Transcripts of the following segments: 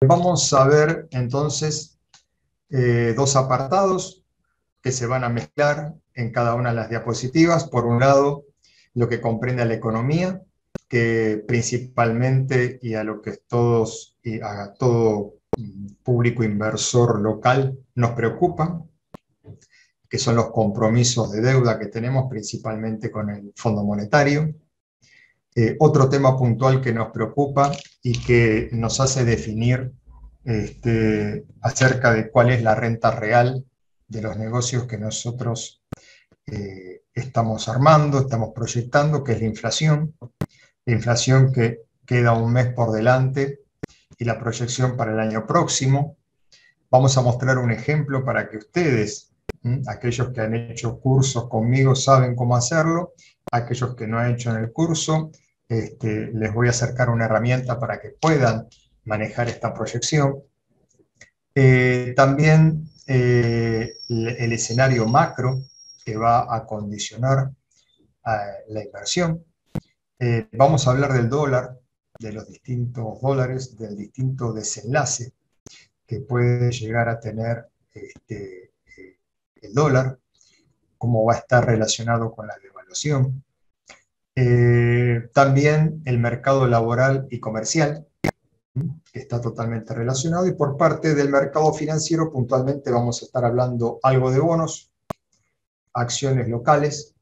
Vamos a ver entonces dos apartados que se van a mezclar en cada una de las diapositivas. Por un lado, lo que comprende a la economía, que principalmente y a lo que todos y a todo público inversor local nos preocupa, que son los compromisos de deuda que tenemos principalmente con el Fondo Monetario. Otro tema puntual que nos preocupa y que nos hace definir acerca de cuál es la renta real de los negocios que nosotros estamos armando, estamos proyectando, que es la inflación que queda un mes por delante y la proyección para el año próximo. Vamos a mostrar un ejemplo para que ustedes, aquellos que han hecho cursos conmigo saben cómo hacerlo, aquellos que no han hecho en el curso, les voy a acercar una herramienta para que puedan manejar esta proyección. También el escenario macro que va a condicionar la inversión. Vamos a hablar del dólar, de los distintos dólares, del distinto desenlace que puede llegar a tener el dólar, cómo va a estar relacionado con la devaluación. También el mercado laboral y comercial, que está totalmente relacionado, y por parte del mercado financiero puntualmente vamos a estar hablando algo de bonos, acciones locales,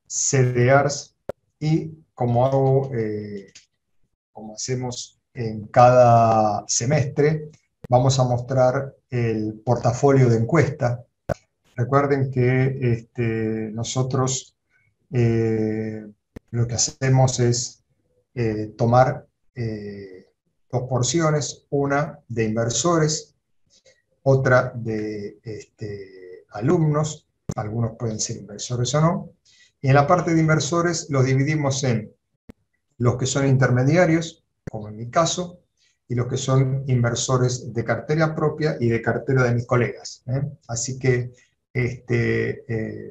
CDRs y como hacemos en cada semestre, vamos a mostrar el portafolio de encuesta. Recuerden que nosotros lo que hacemos es tomar dos porciones, una de inversores, otra de alumnos, algunos pueden ser inversores o no, y en la parte de inversores los dividimos en los que son intermediarios, como en mi caso, y los que son inversores de cartera propia y de cartera de mis colegas. Así que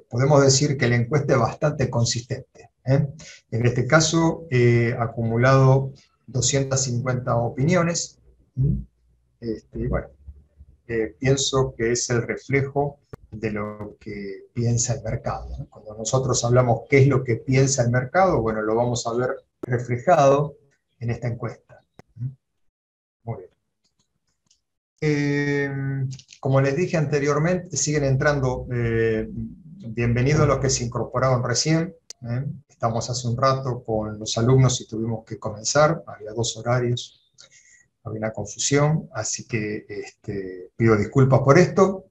podemos decir que la encuesta es bastante consistente. En este caso he acumulado 250 opiniones. Y bueno, pienso que es el reflejo de lo que piensa el mercado, ¿no? Cuando nosotros hablamos qué es lo que piensa el mercado, bueno, lo vamos a ver reflejado en esta encuesta. Muy bien. Como les dije anteriormente, siguen entrando, bienvenidos los que se incorporaron recién. Estamos hace un rato con los alumnos y tuvimos que comenzar, había dos horarios, había una confusión, así que pido disculpas por esto.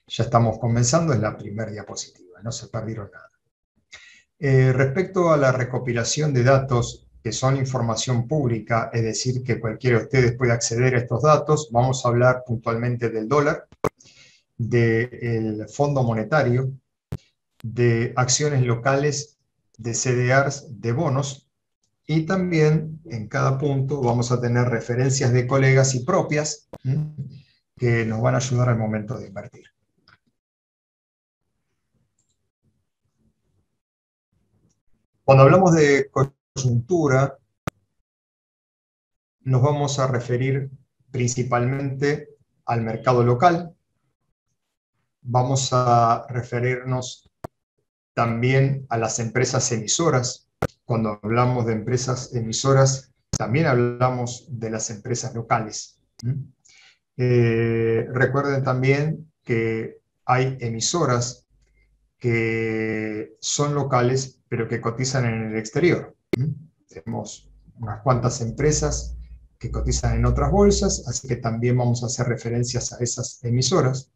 Ya estamos comenzando, es la primera diapositiva, no se perdieron nada. Respecto a la recopilación de datos que son información pública, es decir, que cualquiera de ustedes puede acceder a estos datos, vamos a hablar puntualmente del dólar, del Fondo Monetario, de acciones locales, de CDRs, de bonos, y también en cada punto vamos a tener referencias de colegas y propias que nos van a ayudar al momento de invertir. Cuando hablamos de coyuntura, nos vamos a referir principalmente al mercado local. Vamos a referirnos también a las empresas emisoras. Cuando hablamos de empresas emisoras, también hablamos de las empresas locales. Recuerden también que hay emisoras que son locales, pero que cotizan en el exterior. Tenemos unas cuantas empresas que cotizan en otras bolsas, así que también vamos a hacer referencias a esas emisoras.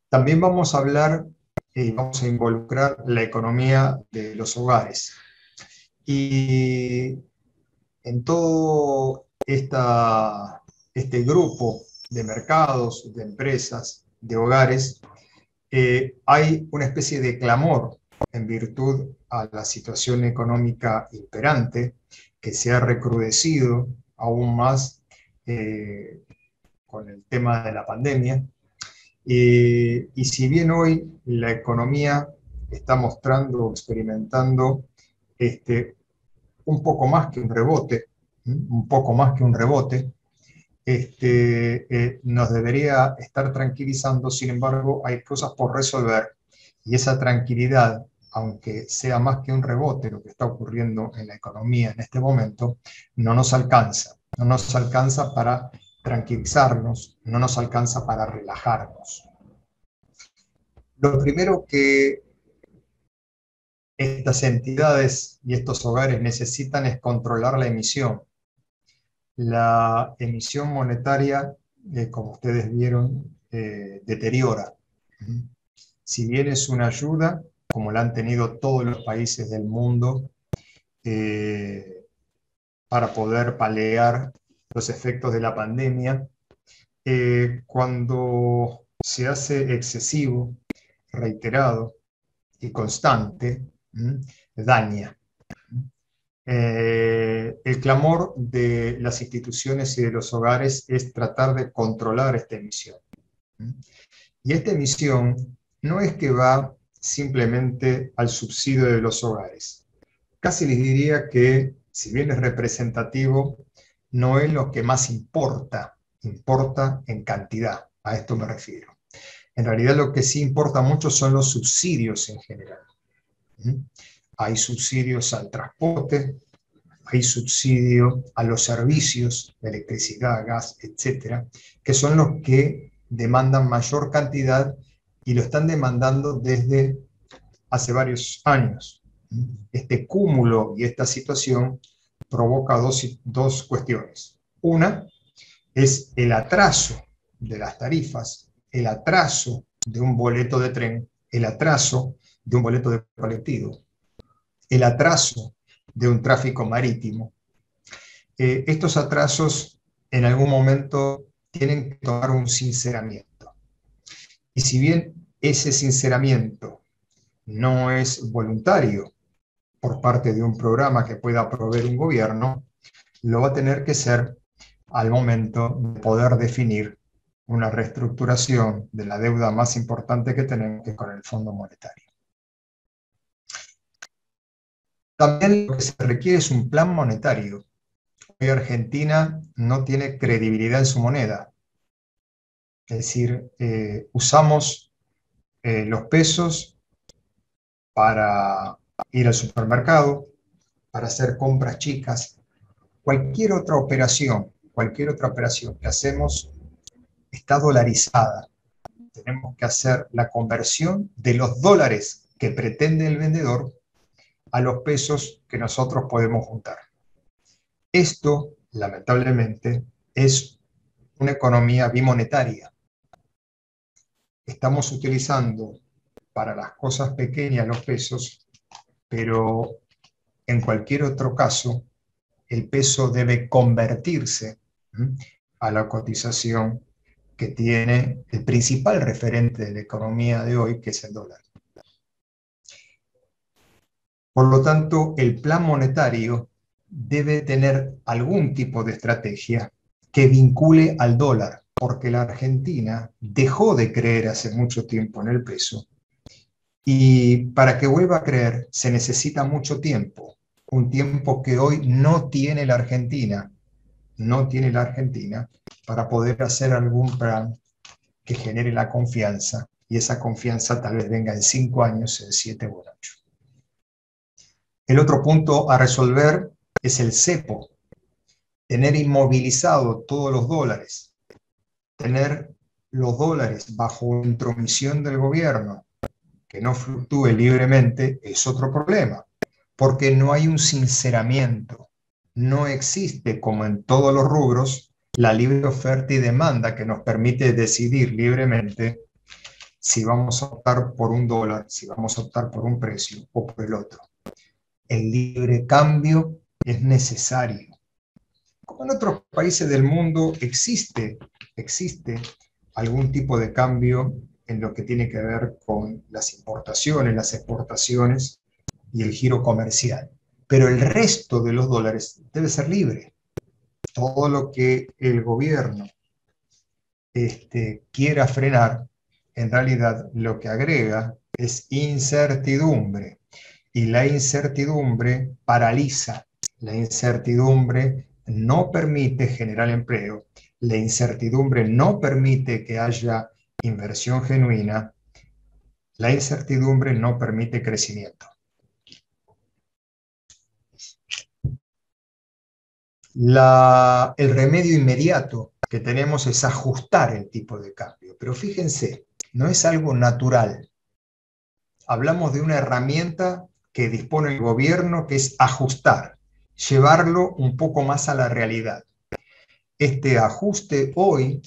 También vamos a hablar y vamos a involucrar la economía de los hogares. Y en todo este grupo de mercados, de empresas, de hogares, hay una especie de clamor en virtud a la situación económica imperante que se ha recrudecido aún más con el tema de la pandemia. Y si bien hoy la economía está mostrando, experimentando un poco más que un rebote, un poco más que un rebote, nos debería estar tranquilizando. Sin embargo, hay cosas por resolver y esa tranquilidad, aunque sea más que un rebote lo que está ocurriendo en la economía en este momento, no nos alcanza. No nos alcanza para tranquilizarnos, no nos alcanza para relajarnos. Lo primero que estas entidades y estos hogares necesitan es controlar la emisión. La emisión monetaria, como ustedes vieron, deteriora. Si bien es una ayuda, como la han tenido todos los países del mundo, para poder paliar los efectos de la pandemia, cuando se hace excesivo, reiterado y constante, daña. El clamor de las instituciones y de los hogares es tratar de controlar esta emisión. Y esta emisión no es que va simplemente al subsidio de los hogares. Casi les diría que, si bien es representativo, no es lo que más importa en cantidad. A esto me refiero. En realidad lo que sí importa mucho son los subsidios en general. Hay subsidios al transporte, hay subsidio a los servicios de electricidad, gas, etcétera, que son los que demandan mayor cantidad y lo están demandando desde hace varios años. Este cúmulo y esta situación provoca dos cuestiones. Una es el atraso de las tarifas, el atraso de un boleto de tren, el atraso de un boleto de colectivo, el atraso de un tráfico marítimo. Estos atrasos en algún momento tienen que tomar un sinceramiento. Y si bien ese sinceramiento no es voluntario por parte de un programa que pueda proveer un gobierno, lo va a tener que ser al momento de poder definir una reestructuración de la deuda más importante que tenemos, que es con el Fondo Monetario. También lo que se requiere es un plan monetario. Hoy Argentina no tiene credibilidad en su moneda. Es decir, usamos los pesos para ir al supermercado, para hacer compras chicas. Cualquier otra operación que hacemos está dolarizada. Tenemos que hacer la conversión de los dólares que pretende el vendedor a los pesos que nosotros podemos juntar. Esto, lamentablemente, es una economía bimonetaria. Estamos utilizando para las cosas pequeñas los pesos, pero en cualquier otro caso, el peso debe convertirse a la cotización que tiene el principal referente de la economía de hoy, que es el dólar. Por lo tanto, el plan monetario debe tener algún tipo de estrategia que vincule al dólar, porque la Argentina dejó de creer hace mucho tiempo en el peso, y para que vuelva a creer se necesita mucho tiempo, un tiempo que hoy no tiene la Argentina, para poder hacer algún plan que genere la confianza, y esa confianza tal vez venga en 5 años, en 7 o en 8. El otro punto a resolver es el cepo, tener inmovilizado todos los dólares, tener los dólares bajo intromisión del gobierno, que no fluctúe libremente, es otro problema, porque no hay un sinceramiento, no existe, como en todos los rubros, la libre oferta y demanda que nos permite decidir libremente si vamos a optar por un dólar, si vamos a optar por un precio o por el otro. El libre cambio es necesario. Como en otros países del mundo existe algún tipo de cambio en lo que tiene que ver con las importaciones, las exportaciones y el giro comercial. Pero el resto de los dólares debe ser libre. Todo lo que el gobierno quiera frenar, en realidad lo que agrega es incertidumbre. Y la incertidumbre paraliza, la incertidumbre no permite generar empleo, la incertidumbre no permite que haya inversión genuina, la incertidumbre no permite crecimiento. El remedio inmediato que tenemos es ajustar el tipo de cambio, pero fíjense, no es algo natural. Hablamos de una herramienta que dispone el gobierno, que es ajustar, llevarlo un poco más a la realidad. Este ajuste hoy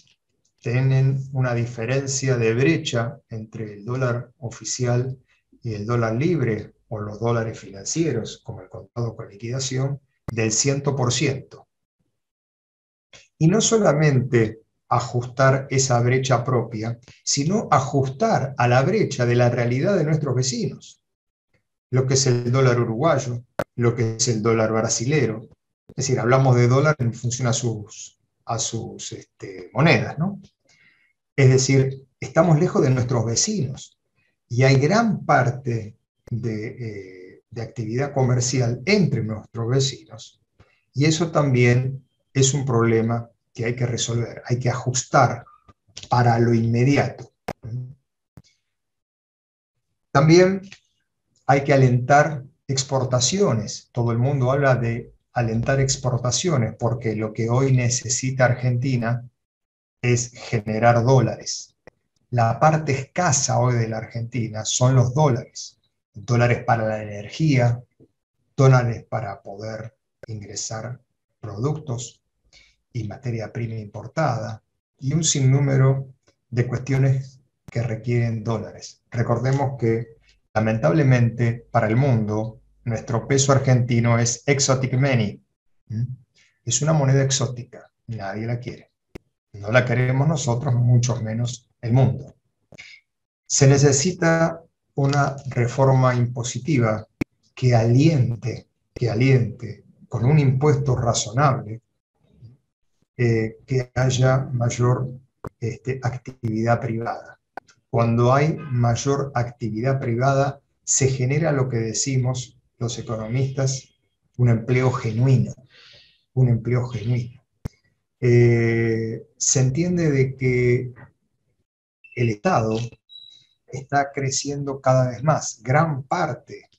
tienen una diferencia de brecha entre el dólar oficial y el dólar libre, o los dólares financieros, como el contado con liquidación, del 100%. Y no solamente ajustar esa brecha propia, sino ajustar a la brecha de la realidad de nuestros vecinos. Lo que es el dólar uruguayo, lo que es el dólar brasilero. Es decir, hablamos de dólar en función a sus monedas, ¿no? Es decir, estamos lejos de nuestros vecinos y hay gran parte de actividad comercial entre nuestros vecinos, y eso también es un problema que hay que resolver, hay que ajustar para lo inmediato. También hay que alentar exportaciones. Todo el mundo habla de alentar exportaciones porque lo que hoy necesita Argentina es generar dólares. La parte escasa hoy de la Argentina son los dólares. Dólares para la energía, dólares para poder ingresar productos y materia prima importada, y un sinnúmero de cuestiones que requieren dólares. Recordemos que, lamentablemente, para el mundo, nuestro peso argentino es exotic money. Es una moneda exótica, nadie la quiere. No la queremos nosotros, mucho menos el mundo. Se necesita una reforma impositiva que aliente con un impuesto razonable, que haya mayor actividad privada. Cuando hay mayor actividad privada, se genera lo que decimos los economistas, un empleo genuino, un empleo genuino. Se entiende de que el Estado está creciendo cada vez más. Gran parte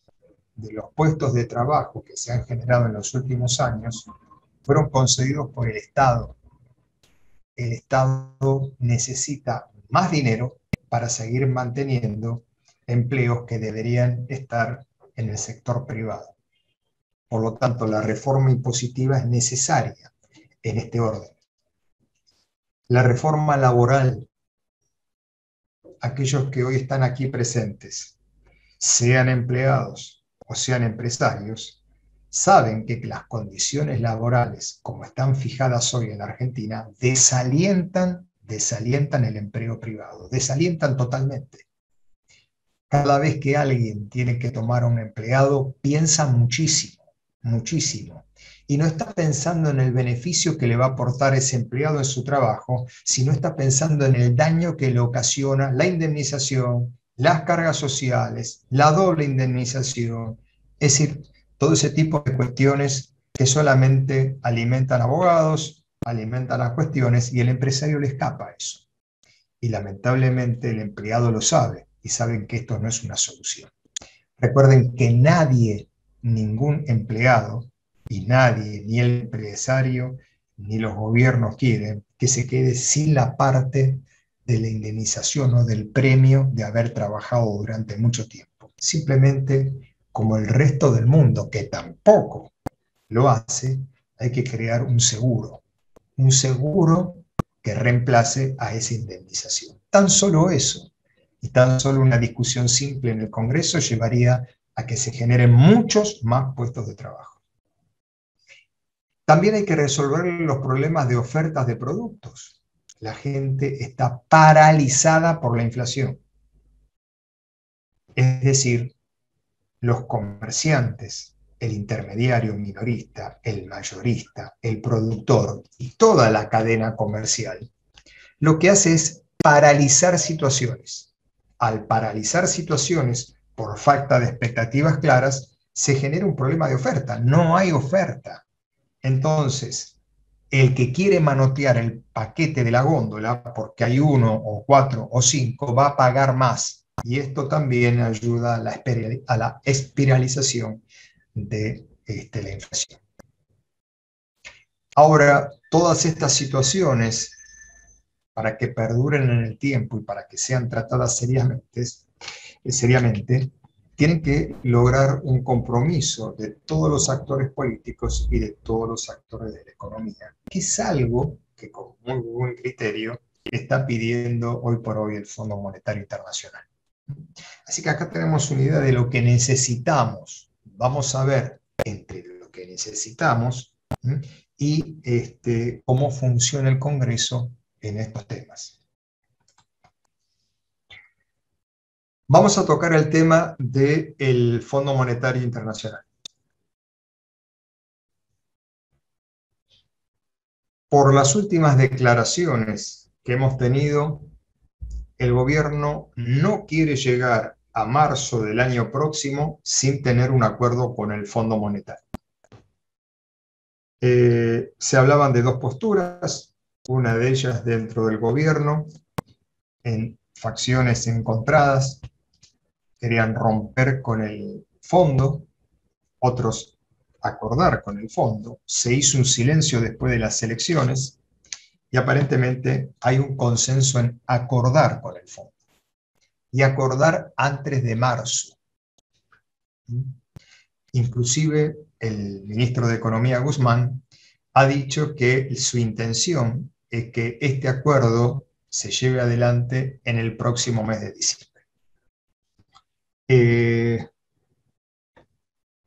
de los puestos de trabajo que se han generado en los últimos años fueron concedidos por el Estado. El Estado necesita más dinero para seguir manteniendo empleos que deberían estar en el sector privado. Por lo tanto, la reforma impositiva es necesaria en este orden. La reforma laboral, aquellos que hoy están aquí presentes, sean empleados o sean empresarios, saben que las condiciones laborales, como están fijadas hoy en la Argentina, desalientan el empleo privado, desalientan totalmente. Cada vez que alguien tiene que tomar a un empleado, piensa muchísimo, muchísimo. Y no está pensando en el beneficio que le va a aportar ese empleado en su trabajo, sino está pensando en el daño que le ocasiona la indemnización, las cargas sociales, la doble indemnización, es decir, todo ese tipo de cuestiones que solamente alimentan abogados, alimentan las cuestiones, y el empresario le escapa a eso. Y lamentablemente el empleado lo sabe, y saben que esto no es una solución. Recuerden que nadie, ningún empleado, y nadie, ni el empresario, ni los gobiernos quieren que se quede sin la parte de la indemnización o del premio de haber trabajado durante mucho tiempo. Simplemente, como el resto del mundo, que tampoco lo hace, hay que crear un seguro que reemplace a esa indemnización. Tan solo eso, y tan solo una discusión simple en el Congreso llevaría a que se generen muchos más puestos de trabajo. También hay que resolver los problemas de ofertas de productos. La gente está paralizada por la inflación. Es decir, los comerciantes, el intermediario minorista, el mayorista, el productor y toda la cadena comercial, lo que hace es paralizar situaciones. Al paralizar situaciones por falta de expectativas claras, se genera un problema de oferta. No hay oferta. Entonces, el que quiere manotear el paquete de la góndola, porque hay 1 o 4 o 5, va a pagar más. Y esto también ayuda a la espiralización de la inflación. Ahora, todas estas situaciones, para que perduren en el tiempo y para que sean tratadas seriamente, tienen que lograr un compromiso de todos los actores políticos y de todos los actores de la economía, que es algo que con muy buen criterio está pidiendo hoy por hoy el Fondo Monetario Internacional. Así que acá tenemos una idea de lo que necesitamos. Vamos a ver entre lo que necesitamos y cómo funciona el Congreso en estos temas. Vamos a tocar el tema del Fondo Monetario Internacional. Por las últimas declaraciones que hemos tenido, el gobierno no quiere llegar a marzo del año próximo sin tener un acuerdo con el Fondo Monetario. Se hablaban de dos posturas, una de ellas dentro del gobierno, en facciones encontradas, querían romper con el fondo, otros acordar con el fondo. Se hizo un silencio después de las elecciones y aparentemente hay un consenso en acordar con el fondo y acordar antes de marzo. Inclusive el ministro de Economía, Guzmán, ha dicho que su intención es que este acuerdo se lleve adelante en el próximo mes de diciembre.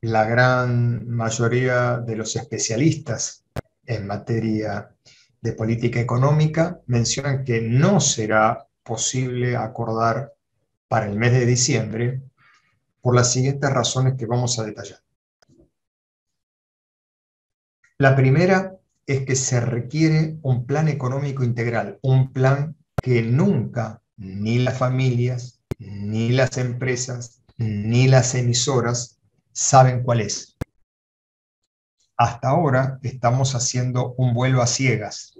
La gran mayoría de los especialistas en materia de política económica mencionan que no será posible acordar para el mes de diciembre por las siguientes razones que vamos a detallar. La primera es que se requiere un plan económico integral, un plan que nunca ni las familias, ni las empresas, ni las emisoras saben cuál es. Hasta ahora estamos haciendo un vuelo a ciegas.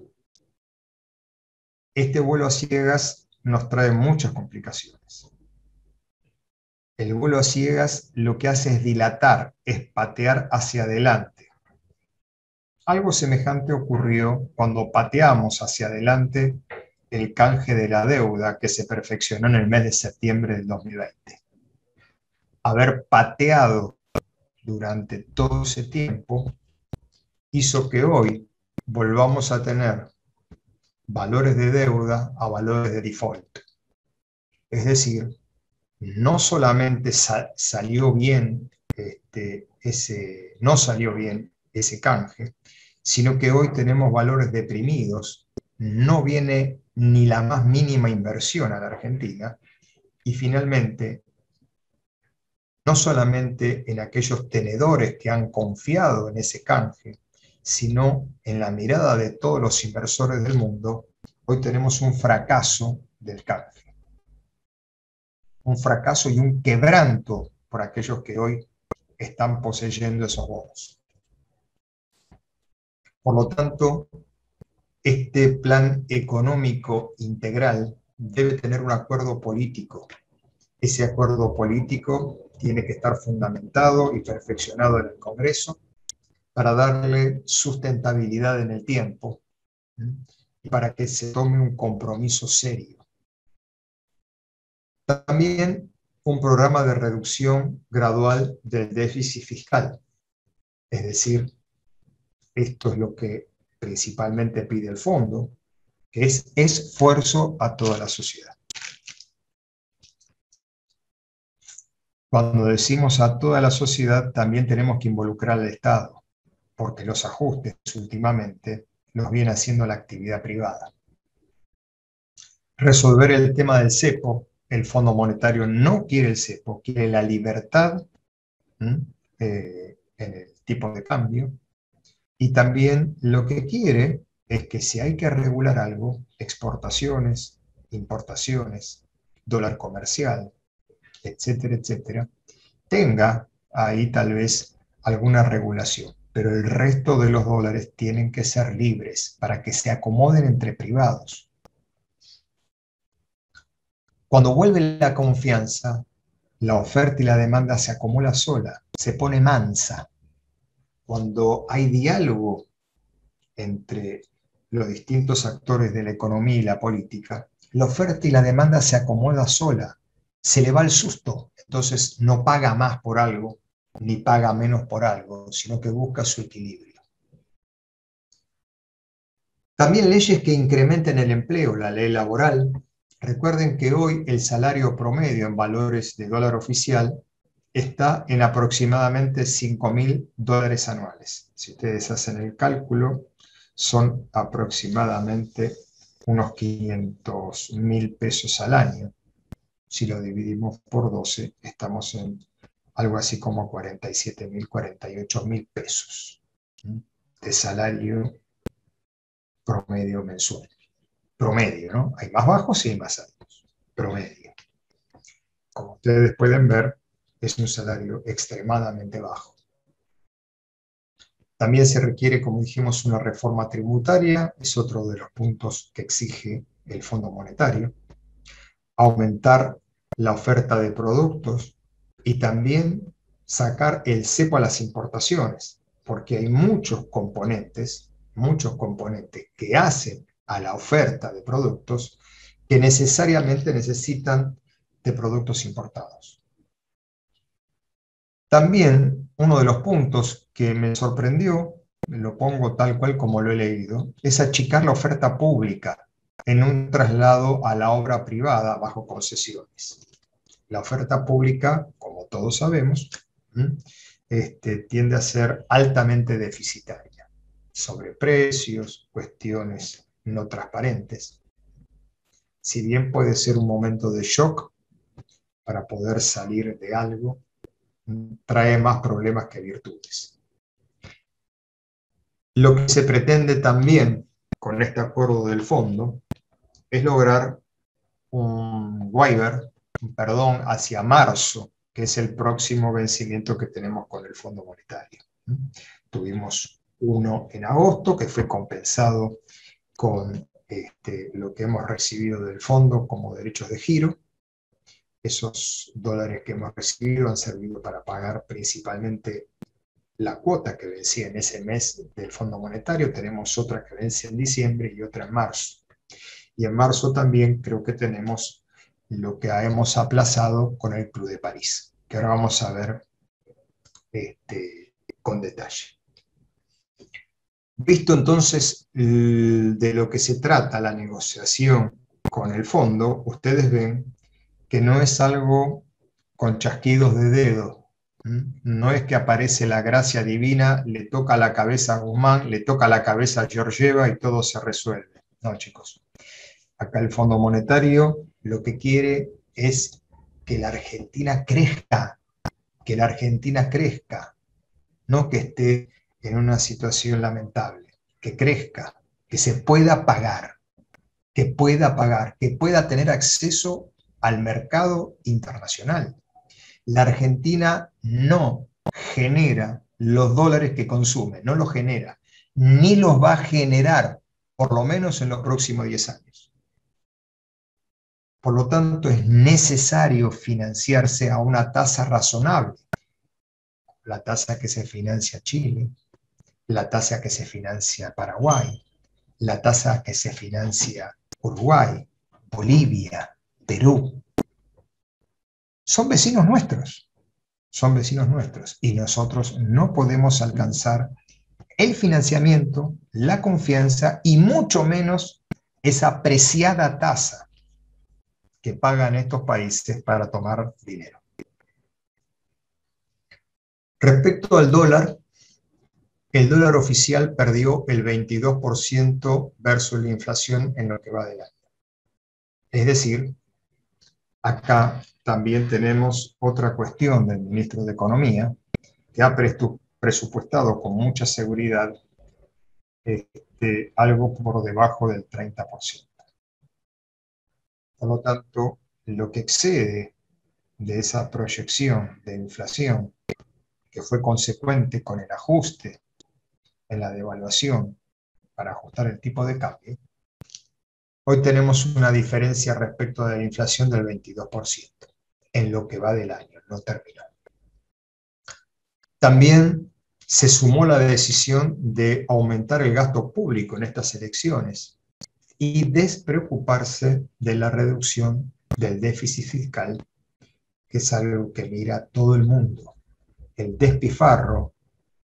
Este vuelo a ciegas nos trae muchas complicaciones. El vuelo a ciegas lo que hace es dilatar, es patear hacia adelante. Algo semejante ocurrió cuando pateamos hacia adelante el canje de la deuda que se perfeccionó en el mes de septiembre del 2020. Haber pateado durante todo ese tiempo hizo que hoy volvamos a tener valores de deuda a valores de default. Es decir, no solamente salió bien no salió bien ese canje, sino que hoy tenemos valores deprimidos, no viene ni la más mínima inversión a la Argentina, y finalmente, no solamente en aquellos tenedores que han confiado en ese canje, sino en la mirada de todos los inversores del mundo, hoy tenemos un fracaso del canje. Un fracaso y un quebranto por aquellos que hoy están poseyendo esos bonos. Por lo tanto, este plan económico integral debe tener un acuerdo político. Ese acuerdo político tiene que estar fundamentado y perfeccionado en el Congreso para darle sustentabilidad en el tiempo y para que se tome un compromiso serio. También un programa de reducción gradual del déficit fiscal. Es decir, esto es lo que principalmente pide el fondo, que es esfuerzo a toda la sociedad. Cuando decimos a toda la sociedad, también tenemos que involucrar al Estado, porque los ajustes últimamente los viene haciendo la actividad privada. Resolver el tema del cepo. El Fondo Monetario no quiere el cepo, quiere la libertad en el tipo de cambio, y también lo que quiere es que si hay que regular algo, exportaciones, importaciones, dólar comercial, etcétera, etcétera, tenga ahí tal vez alguna regulación. pero el resto de los dólares tienen que ser libres para que se acomoden entre privados. Cuando vuelve la confianza, la oferta y la demanda se acumula sola, se pone mansa. Cuando hay diálogo entre los distintos actores de la economía y la política, la oferta y la demanda se acomoda sola, se le va el susto, entonces no paga más por algo, ni paga menos por algo, sino que busca su equilibrio. También leyes que incrementen el empleo, la ley laboral. Recuerden que hoy el salario promedio en valores de dólar oficial está en aproximadamente $5.000 anuales. Si ustedes hacen el cálculo, son aproximadamente unos 500.000 pesos al año. Si lo dividimos por 12, estamos en algo así como 47.000, 48.000 pesos de salario promedio mensual. Promedio, ¿no? Hay más bajos y hay más altos. Promedio. Como ustedes pueden ver, es un salario extremadamente bajo. También se requiere, como dijimos, una reforma tributaria, es otro de los puntos que exige el Fondo Monetario. Aumentar la oferta de productos y también sacar el cepo a las importaciones, porque hay muchos componentes que hacen a la oferta de productos que necesariamente necesitan de productos importados. También uno de los puntos que me sorprendió, lo pongo tal cual como lo he leído, es achicar la oferta pública en un traslado a la obra privada bajo concesiones. La oferta pública, como todos sabemos, tiende a ser altamente deficitaria, sobreprecios, cuestiones no transparentes. Si bien puede ser un momento de shock para poder salir de algo, trae más problemas que virtudes. Lo que se pretende también con este acuerdo del fondo es lograr un waiver, un perdón, hacia marzo, que es el próximo vencimiento que tenemos con el Fondo Monetario. Tuvimos uno en agosto que fue compensado con lo que hemos recibido del fondo como derechos de giro. Esos dólares que hemos recibido han servido para pagar principalmente la cuota que vencía en ese mes del Fondo Monetario. Tenemos otra que vence en diciembre y otra en marzo. Y en marzo también creo que tenemos lo que hemos aplazado con el Club de París, que ahora vamos a ver con detalle. Visto entonces de lo que se trata la negociación con el fondo, ustedes ven que no es algo con chasquidos de dedo. No es que aparece la gracia divina, le toca la cabeza a Guzmán, le toca la cabeza a Georgieva y todo se resuelve. No, chicos. Acá el Fondo Monetario lo que quiere es que la Argentina crezca, no que esté en una situación lamentable, que crezca, que se pueda pagar, que pueda tener acceso al mercado internacional. La Argentina no genera los dólares que consume, no los genera, ni los va a generar, por lo menos en los próximos 10 años. Por lo tanto, es necesario financiarse a una tasa razonable. La tasa que se financia Chile, la tasa que se financia Paraguay, la tasa que se financia Uruguay, Bolivia, Perú. Son vecinos nuestros, y nosotros no podemos alcanzar el financiamiento, la confianza y mucho menos esa preciada tasa que pagan estos países para tomar dinero. Respecto al dólar, el dólar oficial perdió el 22% versus la inflación en lo que va del año. Es decir, acá también tenemos otra cuestión del ministro de Economía, que ha presupuestado con mucha seguridad algo por debajo del 30%. Por lo tanto, lo que excede de esa proyección de inflación, que fue consecuente con el ajuste en la devaluación para ajustar el tipo de cambio, hoy tenemos una diferencia respecto de la inflación del 22% en lo que va del año, no terminó. También se sumó la decisión de aumentar el gasto público en estas elecciones y despreocuparse de la reducción del déficit fiscal, que es algo que mira todo el mundo. El despifarro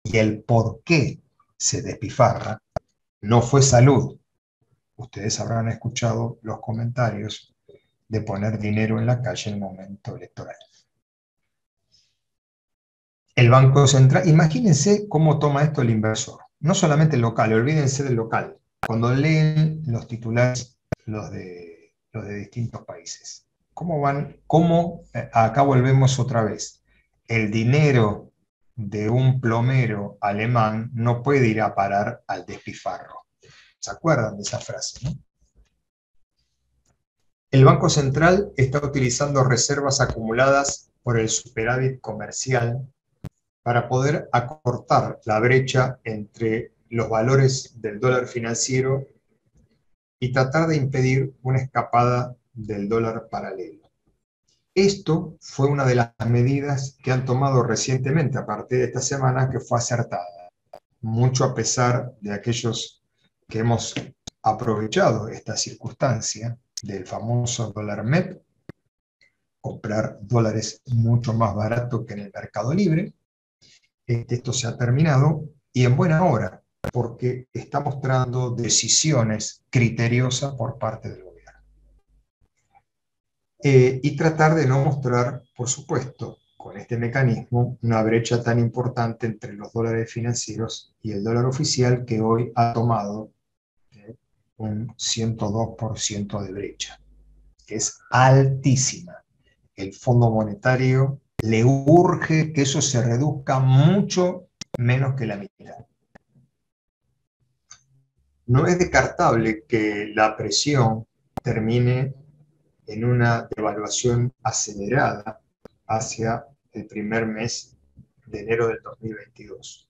y el por qué se despifarra no fue salud. Ustedes habrán escuchado los comentarios de poner dinero en la calle en el momento electoral. El Banco Central, imagínense cómo toma esto el inversor. No solamente el local, olvídense del local. Cuando leen los titulares, los de distintos países. ¿Cómo van? Acá volvemos otra vez. El dinero de un plomero alemán no puede ir a parar al despifarro. ¿Se acuerdan de esa frase, no? El Banco Central está utilizando reservas acumuladas por el superávit comercial para poder acortar la brecha entre los valores del dólar financiero y tratar de impedir una escapada del dólar paralelo. Esto fue una de las medidas que han tomado recientemente, a partir de esta semana, que fue acertada, mucho a pesar de aquellos que hemos aprovechado esta circunstancia del famoso dólar MEP, comprar dólares mucho más barato que en el mercado libre. Esto se ha terminado y en buena hora, porque está mostrando decisiones criteriosas por parte del gobierno. Y tratar de no mostrar, por supuesto, con este mecanismo, una brecha tan importante entre los dólares financieros y el dólar oficial, que hoy ha tomado un 102% de brecha, que es altísima. El Fondo Monetario le urge que eso se reduzca mucho menos que la mitad. No es descartable que la presión termine en una devaluación acelerada hacia el primer mes de enero del 2022.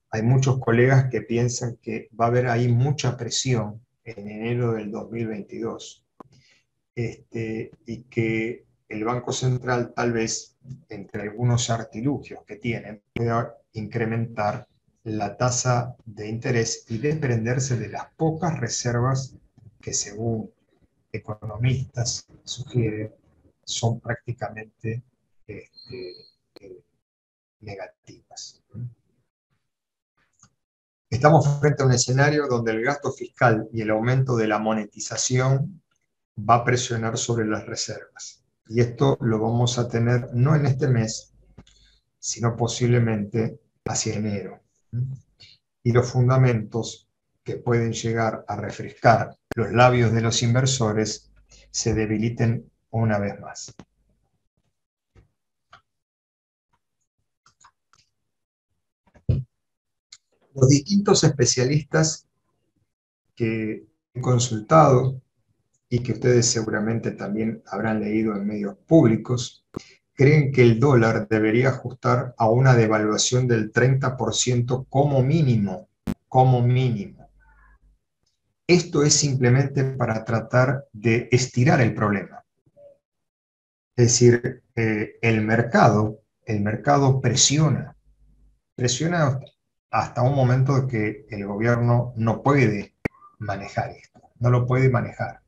Hay muchos colegas que piensan que va a haber ahí mucha presión en enero del 2022 y que el Banco Central, tal vez, entre algunos artilugios que tienen, pueda incrementar la tasa de interés y desprenderse de las pocas reservas que, según economistas sugieren, son prácticamente negativas. Estamos frente a un escenario donde el gasto fiscal y el aumento de la monetización va a presionar sobre las reservas. Y esto lo vamos a tener no en este mes, sino posiblemente hacia enero. Y los fundamentos que pueden llegar a refrescar los labios de los inversores se debiliten una vez más. Los distintos especialistas que he consultado y que ustedes seguramente también habrán leído en medios públicos, creen que el dólar debería ajustar a una devaluación del 30% como mínimo, como mínimo. Esto es simplemente para tratar de estirar el problema. Es decir, el mercado presiona hasta un momento que el gobierno no puede manejar esto, no lo puede manejar.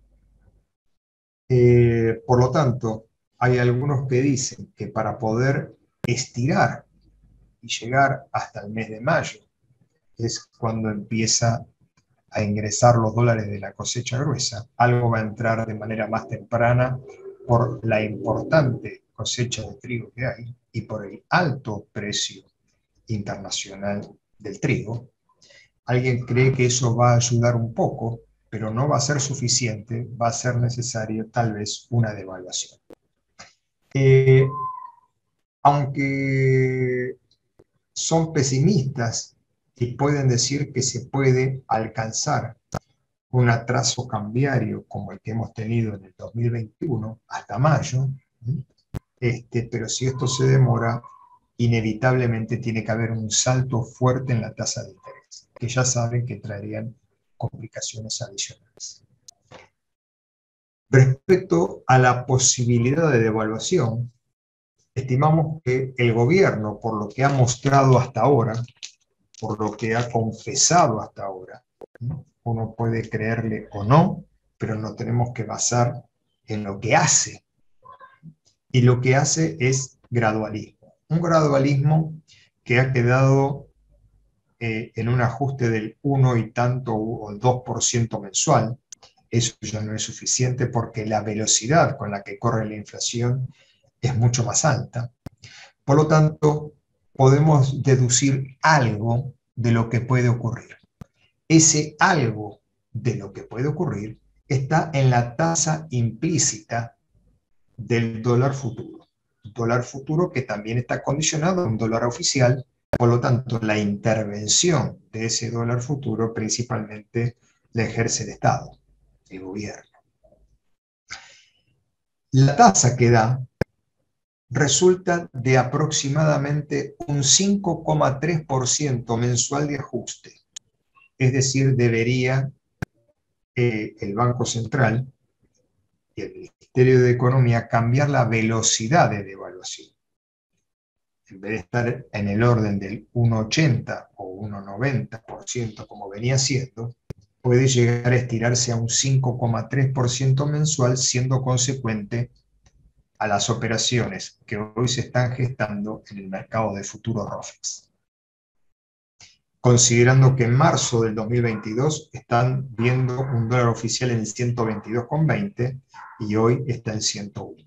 Por lo tanto, hay algunos que dicen que para poder estirar y llegar hasta el mes de mayo, es cuando empieza a ingresar los dólares de la cosecha gruesa, algo va a entrar de manera más temprana por la importante cosecha de trigo que hay y por el alto precio internacional del trigo. Alguien cree que eso va a ayudar un poco, pero no va a ser suficiente, va a ser necesario tal vez una devaluación. Aunque son pesimistas y pueden decir que se puede alcanzar un atraso cambiario como el que hemos tenido en el 2021 hasta mayo, pero si esto se demora, inevitablemente tiene que haber un salto fuerte en la tasa de interés, que ya saben que traerían complicaciones adicionales. Respecto a la posibilidad de devaluación, estimamos que el gobierno, por lo que ha mostrado hasta ahora, por lo que ha confesado hasta ahora, ¿no? Uno puede creerle o no, pero nos tenemos que basar en lo que hace. Y lo que hace es gradualismo. Un gradualismo que ha quedado en un ajuste del 1 y tanto o 2% mensual. Eso ya no es suficiente porque la velocidad con la que corre la inflación es mucho más alta. Por lo tanto, podemos deducir algo de lo que puede ocurrir. Ese algo de lo que puede ocurrir está en la tasa implícita del dólar futuro. Dólar futuro que también está condicionado a un dólar oficial, por lo tanto, la intervención de ese dólar futuro principalmente la ejerce el Estado, el gobierno. La tasa que da resulta de aproximadamente un 5,3% mensual de ajuste. Es decir, debería el Banco Central y el Ministerio de Economía cambiar la velocidad de devaluación. En vez de estar en el orden del 1,80 o 1,90% como venía siendo, puede llegar a estirarse a un 5,3% mensual, siendo consecuente a las operaciones que hoy se están gestando en el mercado de futuros ROFEX. Considerando que en marzo del 2022 están viendo un dólar oficial en 122,20 y hoy está en 101.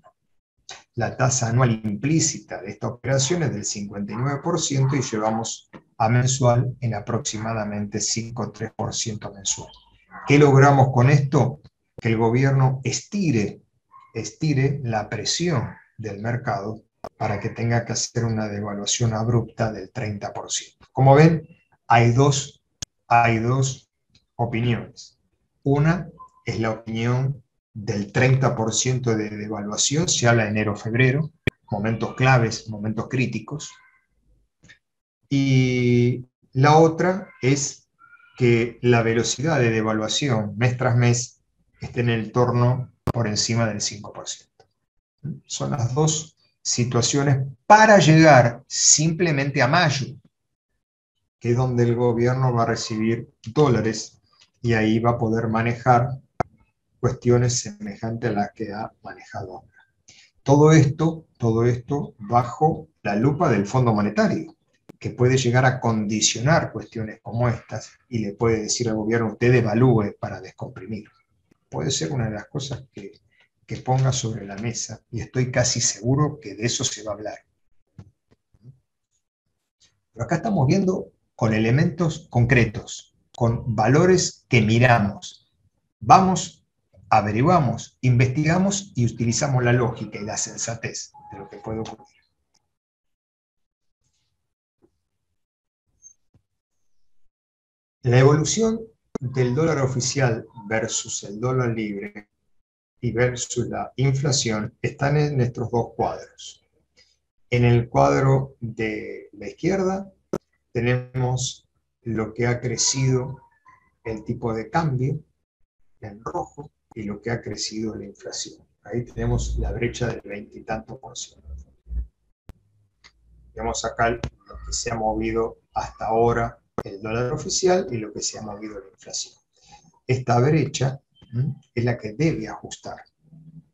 La tasa anual implícita de esta operación es del 59% y llevamos a mensual en aproximadamente 5,3% mensual. ¿Qué logramos con esto? Que el gobierno estire la presión del mercado para que tenga que hacer una devaluación abrupta del 30%. Como ven, hay dos opiniones. Una es la opinión del 30% de devaluación, se habla de enero-febrero, momentos claves, momentos críticos. Y la otra es que la velocidad de devaluación mes tras mes esté en el torno por encima del 5%. Son las dos situaciones para llegar simplemente a mayo, que es donde el gobierno va a recibir dólares y ahí va a poder manejar cuestiones semejantes a las que ha manejado ahora. Todo esto bajo la lupa del Fondo Monetario, que puede llegar a condicionar cuestiones como estas y le puede decir al gobierno, usted evalúe para descomprimir. Puede ser una de las cosas que ponga sobre la mesa y estoy casi seguro que de eso se va a hablar. Pero acá estamos viendo con elementos concretos, con valores que miramos. Vamos, averiguamos, investigamos y utilizamos la lógica y la sensatez de lo que puede ocurrir. La evolución del dólar oficial versus el dólar libre y versus la inflación están en estos dos cuadros. En el cuadro de la izquierda tenemos lo que ha crecido el tipo de cambio en rojo y lo que ha crecido la inflación. Ahí tenemos la brecha del 20 y tanto %. Vemos acá lo que se ha movido hasta ahora el dólar oficial y lo que se ha movido la inflación. Esta brecha es la que debe ajustar.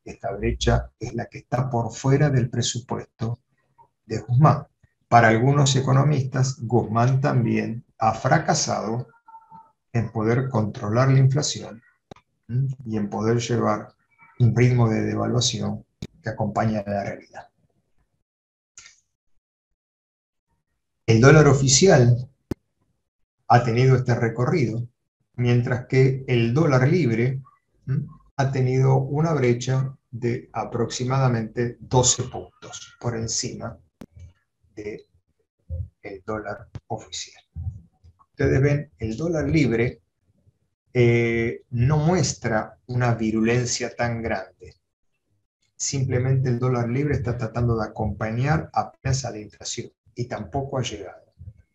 Esta brecha es la que está por fuera del presupuesto de Guzmán. Para algunos economistas, Guzmán también ha fracasado en poder controlar la inflación y en poder llevar un ritmo de devaluación que acompaña a la realidad. El dólar oficial ha tenido este recorrido, mientras que el dólar libre ha tenido una brecha de aproximadamente 12 puntos por encima del dólar oficial. Ustedes ven, el dólar libre no muestra una virulencia tan grande. Simplemente el dólar libre está tratando de acompañar apenas a la inflación y tampoco ha llegado.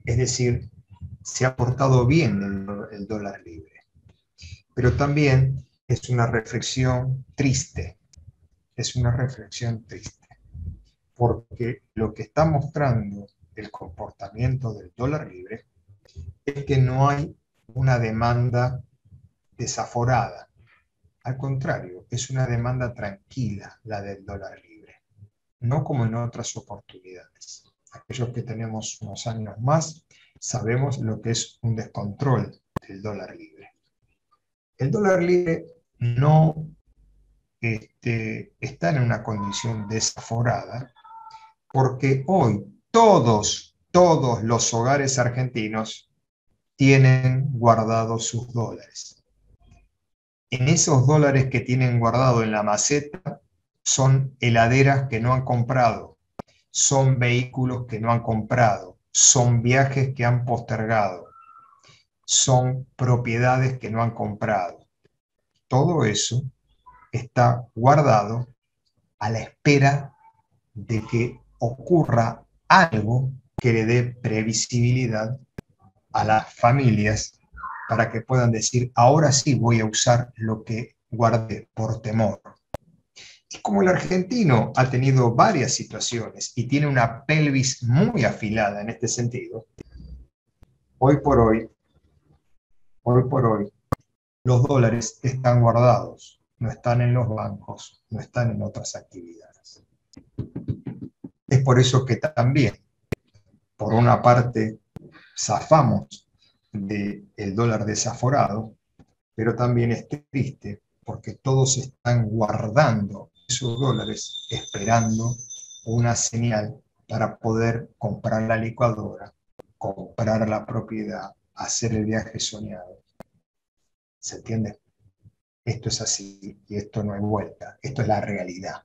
Es decir, se ha portado bien el dólar libre. Pero también es una reflexión triste, es una reflexión triste, porque lo que está mostrando el comportamiento del dólar libre es que no hay una demanda desaforada. Al contrario, es una demanda tranquila la del dólar libre, no como en otras oportunidades. Aquellos que tenemos unos años más sabemos lo que es un descontrol del dólar libre. El dólar libre no está en una condición desaforada porque hoy todos los hogares argentinos tienen guardados sus dólares. En esos dólares que tienen guardado en la maceta son heladeras que no han comprado, son vehículos que no han comprado, son viajes que han postergado, son propiedades que no han comprado. Todo eso está guardado a la espera de que ocurra algo que le dé previsibilidad a las familias para que puedan decir, ahora sí voy a usar lo que guardé por temor. Y como el argentino ha tenido varias situaciones y tiene una pelvis muy afilada en este sentido, hoy por hoy, los dólares están guardados, no están en los bancos, no están en otras actividades. Es por eso que también, por una parte, zafamos del dólar desaforado, pero también es triste porque todos están guardando esos dólares esperando una señal para poder comprar la licuadora, comprar la propiedad, hacer el viaje soñado. ¿Se entiende? Esto es así y esto no hay vuelta. Esto es la realidad.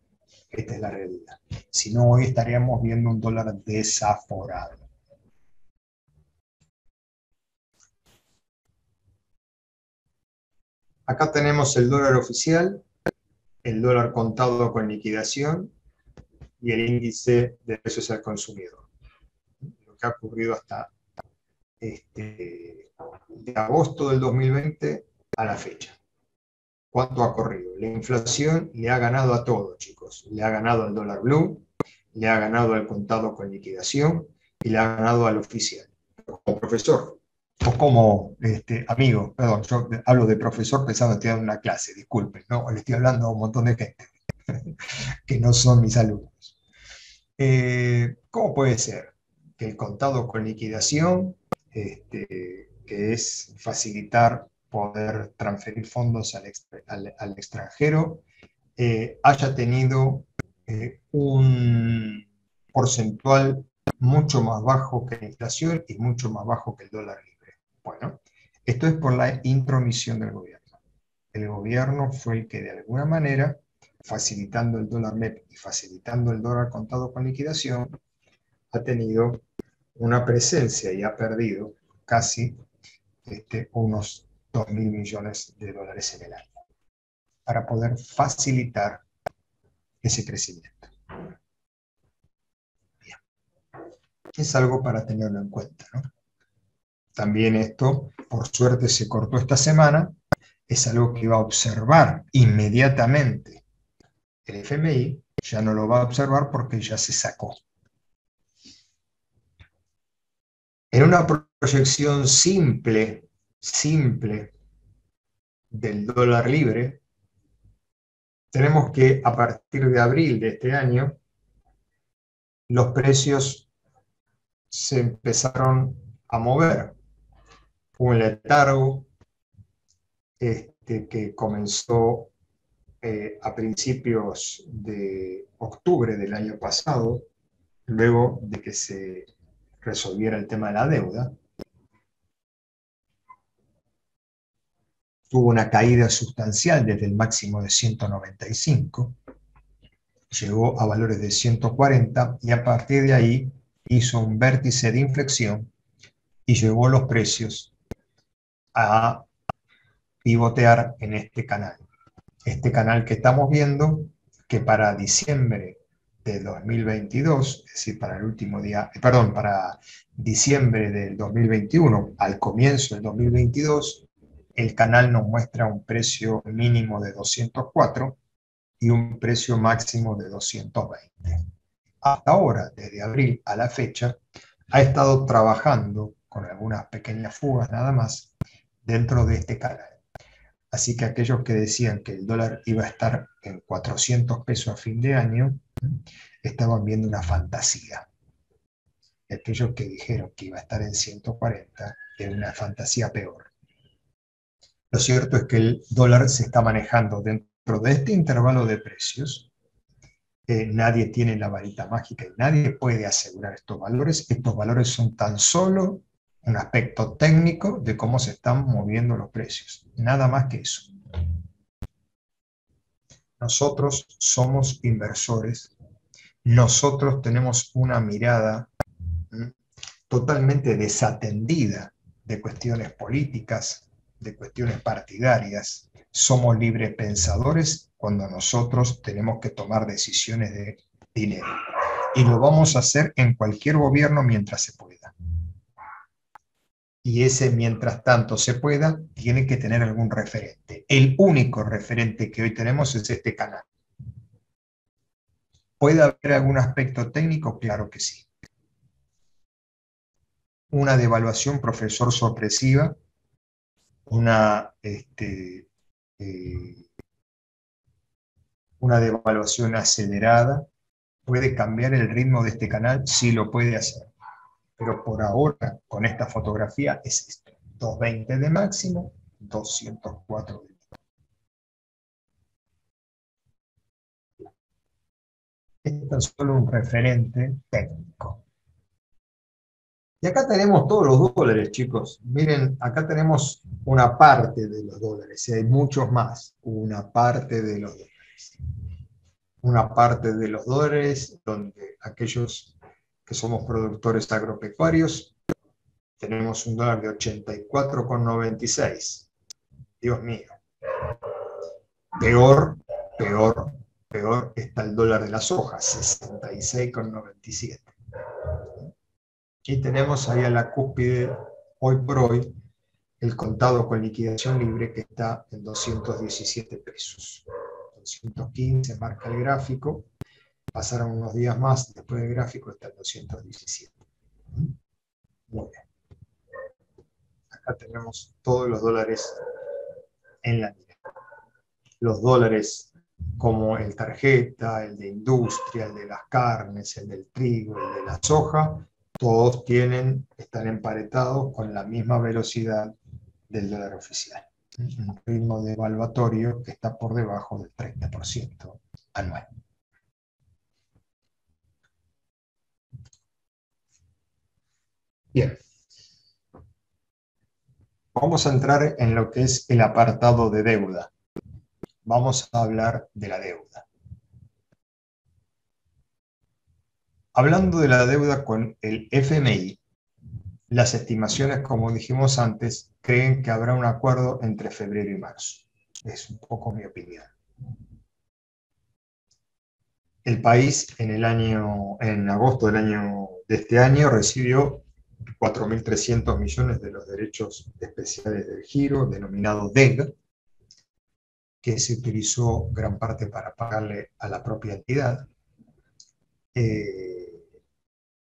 Esta es la realidad. Si no, hoy estaríamos viendo un dólar desaforado. Acá tenemos el dólar oficial, el dólar contado con liquidación y el índice de precios al consumidor. Lo que ha ocurrido hasta de agosto del 2020 a la fecha. ¿Cuánto ha corrido? La inflación le ha ganado a todo, chicos. Le ha ganado al dólar blue, le ha ganado al contado con liquidación y le ha ganado al oficial. Como profesor, o como amigo, perdón, yo hablo de profesor pensando que estoy dando una clase, disculpen, ¿no? Le estoy hablando a un montón de gente que no son mis alumnos. ¿Cómo puede ser que el contado con liquidación, que es facilitar poder transferir fondos al extranjero, haya tenido un porcentual mucho más bajo que la inflación y mucho más bajo que el dólar libre? Bueno, esto es por la intromisión del gobierno. El gobierno fue el que de alguna manera, facilitando el dólar MEP y facilitando el dólar contado con liquidación, ha tenido una presencia y ha perdido casi unos 2.000 millones de dólares en el año para poder facilitar ese crecimiento. Bien. Es algo para tenerlo en cuenta, ¿no? También esto, por suerte, se cortó esta semana, es algo que iba a observar inmediatamente el FMI, ya no lo va a observar porque ya se sacó. En una proyección simple del dólar libre, tenemos que a partir de abril de este año, los precios se empezaron a mover. Un letargo que comenzó a principios de octubre del año pasado, luego de que se resolviera el tema de la deuda. Tuvo una caída sustancial desde el máximo de 195, llegó a valores de 140 y a partir de ahí hizo un vértice de inflexión y llevó los precios a pivotear en este canal. Este canal que estamos viendo, que para diciembre de 2022, es decir, para el último día, perdón, para diciembre del 2021, al comienzo del 2022, el canal nos muestra un precio mínimo de 204 y un precio máximo de 220. Hasta ahora, desde abril a la fecha, ha estado trabajando con algunas pequeñas fugas nada más dentro de este canal. Así que aquellos que decían que el dólar iba a estar en 400 pesos a fin de año, estaban viendo una fantasía. Y aquellos que dijeron que iba a estar en 140, era una fantasía peor. Lo cierto es que el dólar se está manejando dentro de este intervalo de precios. Nadie tiene la varita mágica y nadie puede asegurar estos valores. Estos valores son tan solo un aspecto técnico de cómo se están moviendo los precios. Nada más que eso. Nosotros somos inversores. Nosotros tenemos una mirada totalmente desatendida de cuestiones políticas, de cuestiones partidarias. Somos libres pensadores cuando nosotros tenemos que tomar decisiones de dinero. Y lo vamos a hacer en cualquier gobierno mientras se pueda. Y ese mientras tanto se pueda, tiene que tener algún referente. El único referente que hoy tenemos es este canal. ¿Puede haber algún aspecto técnico? Claro que sí. Una devaluación, profesor, sorpresiva, una devaluación acelerada, ¿puede cambiar el ritmo de este canal? Sí lo puede hacer. Pero por ahora, con esta fotografía, es esto. 220 de máximo, 204 de mínimo. Esto es solo un referente técnico. Y acá tenemos todos los dólares, chicos. Miren, acá tenemos una parte de los dólares, y hay muchos más. Una parte de los dólares. Una parte de los dólares donde aquellos que somos productores agropecuarios tenemos un dólar de 84,96. Dios mío. Peor está el dólar de la soja, 66,97. Y tenemos ahí a la cúspide, hoy por hoy, el contado con liquidación libre que está en 217 pesos. 215 marca el gráfico, pasaron unos días más, después del gráfico está en 217. Muy bien. Acá tenemos todos los dólares en la mira. Los dólares como el tarjeta, el de industria, el de las carnes, el del trigo, el de la soja, todos están emparentados con la misma velocidad del dólar oficial. Un ritmo devaluatorio que está por debajo del 30% anual. Bien. Vamos a entrar en lo que es el apartado de deuda. Vamos a hablar de la deuda. Hablando de la deuda con el FMI, las estimaciones, como dijimos antes, creen que habrá un acuerdo entre febrero y marzo. Es un poco mi opinión. El país en agosto de este año recibió 4.300 millones de los derechos especiales del giro, denominado DEG, que se utilizó gran parte para pagarle a la propia entidad,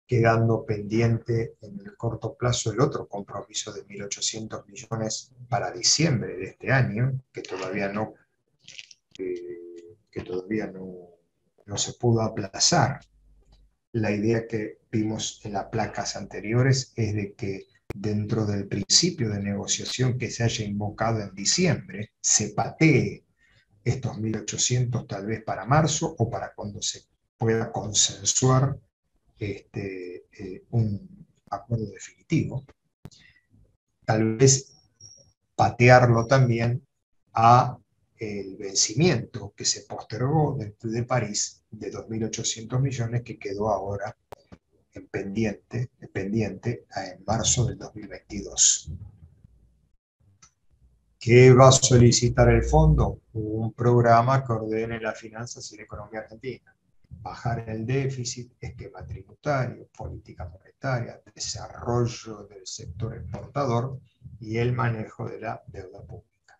quedando pendiente en el corto plazo el otro compromiso de 1.800 millones para diciembre de este año, que todavía no se pudo aplazar. La idea que vimos en las placas anteriores es de que dentro del principio de negociación que se haya invocado en diciembre, se patee estos 1.800 tal vez para marzo o para cuando se pueda consensuar un acuerdo definitivo. Tal vez patearlo también a el vencimiento que se postergó de París de 2.800 millones que quedó ahora pendiente en marzo del 2022. ¿Qué va a solicitar el fondo? Un programa que ordene las finanzas y la economía argentina. bajar el déficit, esquema tributario, política monetaria, desarrollo del sector exportador y el manejo de la deuda pública.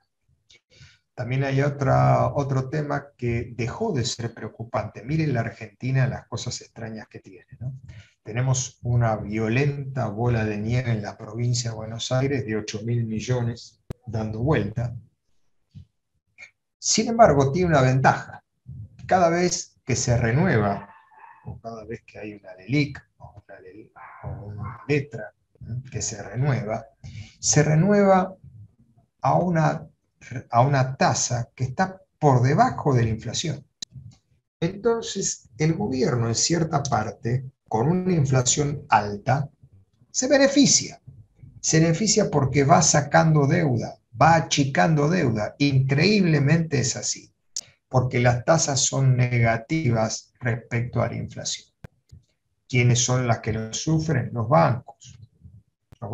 También hay otro tema que dejó de ser preocupante. Miren la Argentina, las cosas extrañas que tiene, ¿no? Tenemos una violenta bola de nieve en la provincia de Buenos Aires de 8.000 millones dando vuelta. Sin embargo, tiene una ventaja. Cada vez que se renueva, o cada vez que hay una LELIQ o una letra que se renueva a una tasa que está por debajo de la inflación. Entonces, el gobierno, en cierta parte, con una inflación alta, se beneficia. Se beneficia porque va sacando deuda, va achicando deuda. Increíblemente es así, porque las tasas son negativas respecto a la inflación. ¿Quiénes son las que lo sufren? Los bancos. Los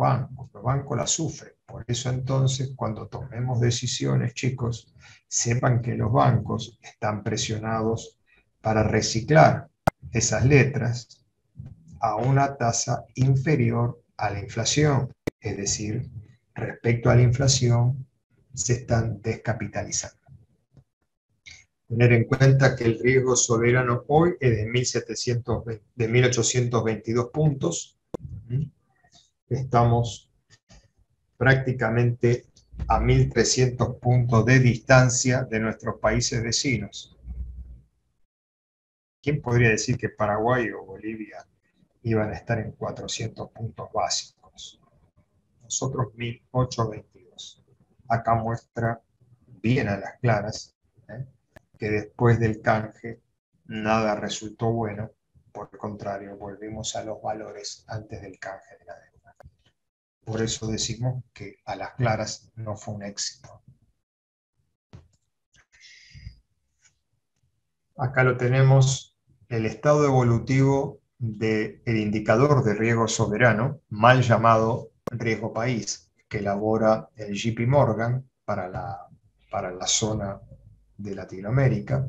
bancos la sufren. Por eso entonces, cuando tomemos decisiones, chicos, sepan que los bancos están presionados para reciclar esas letras a una tasa inferior a la inflación. Es decir, respecto a la inflación, se están descapitalizando. Tener en cuenta que el riesgo soberano hoy es de 1.822 puntos. Estamos prácticamente a 1.300 puntos de distancia de nuestros países vecinos. ¿Quién podría decir que Paraguay o Bolivia iban a estar en 400 puntos básicos? Nosotros 1.822. Acá muestra bien a las claras que después del canje nada resultó bueno, por el contrario, volvimos a los valores antes del canje de la deuda. Por eso decimos que a las claras no fue un éxito. Acá lo tenemos, el estado evolutivo del indicador de riesgo soberano, mal llamado riesgo país, que elabora el JP Morgan para la zona de Latinoamérica.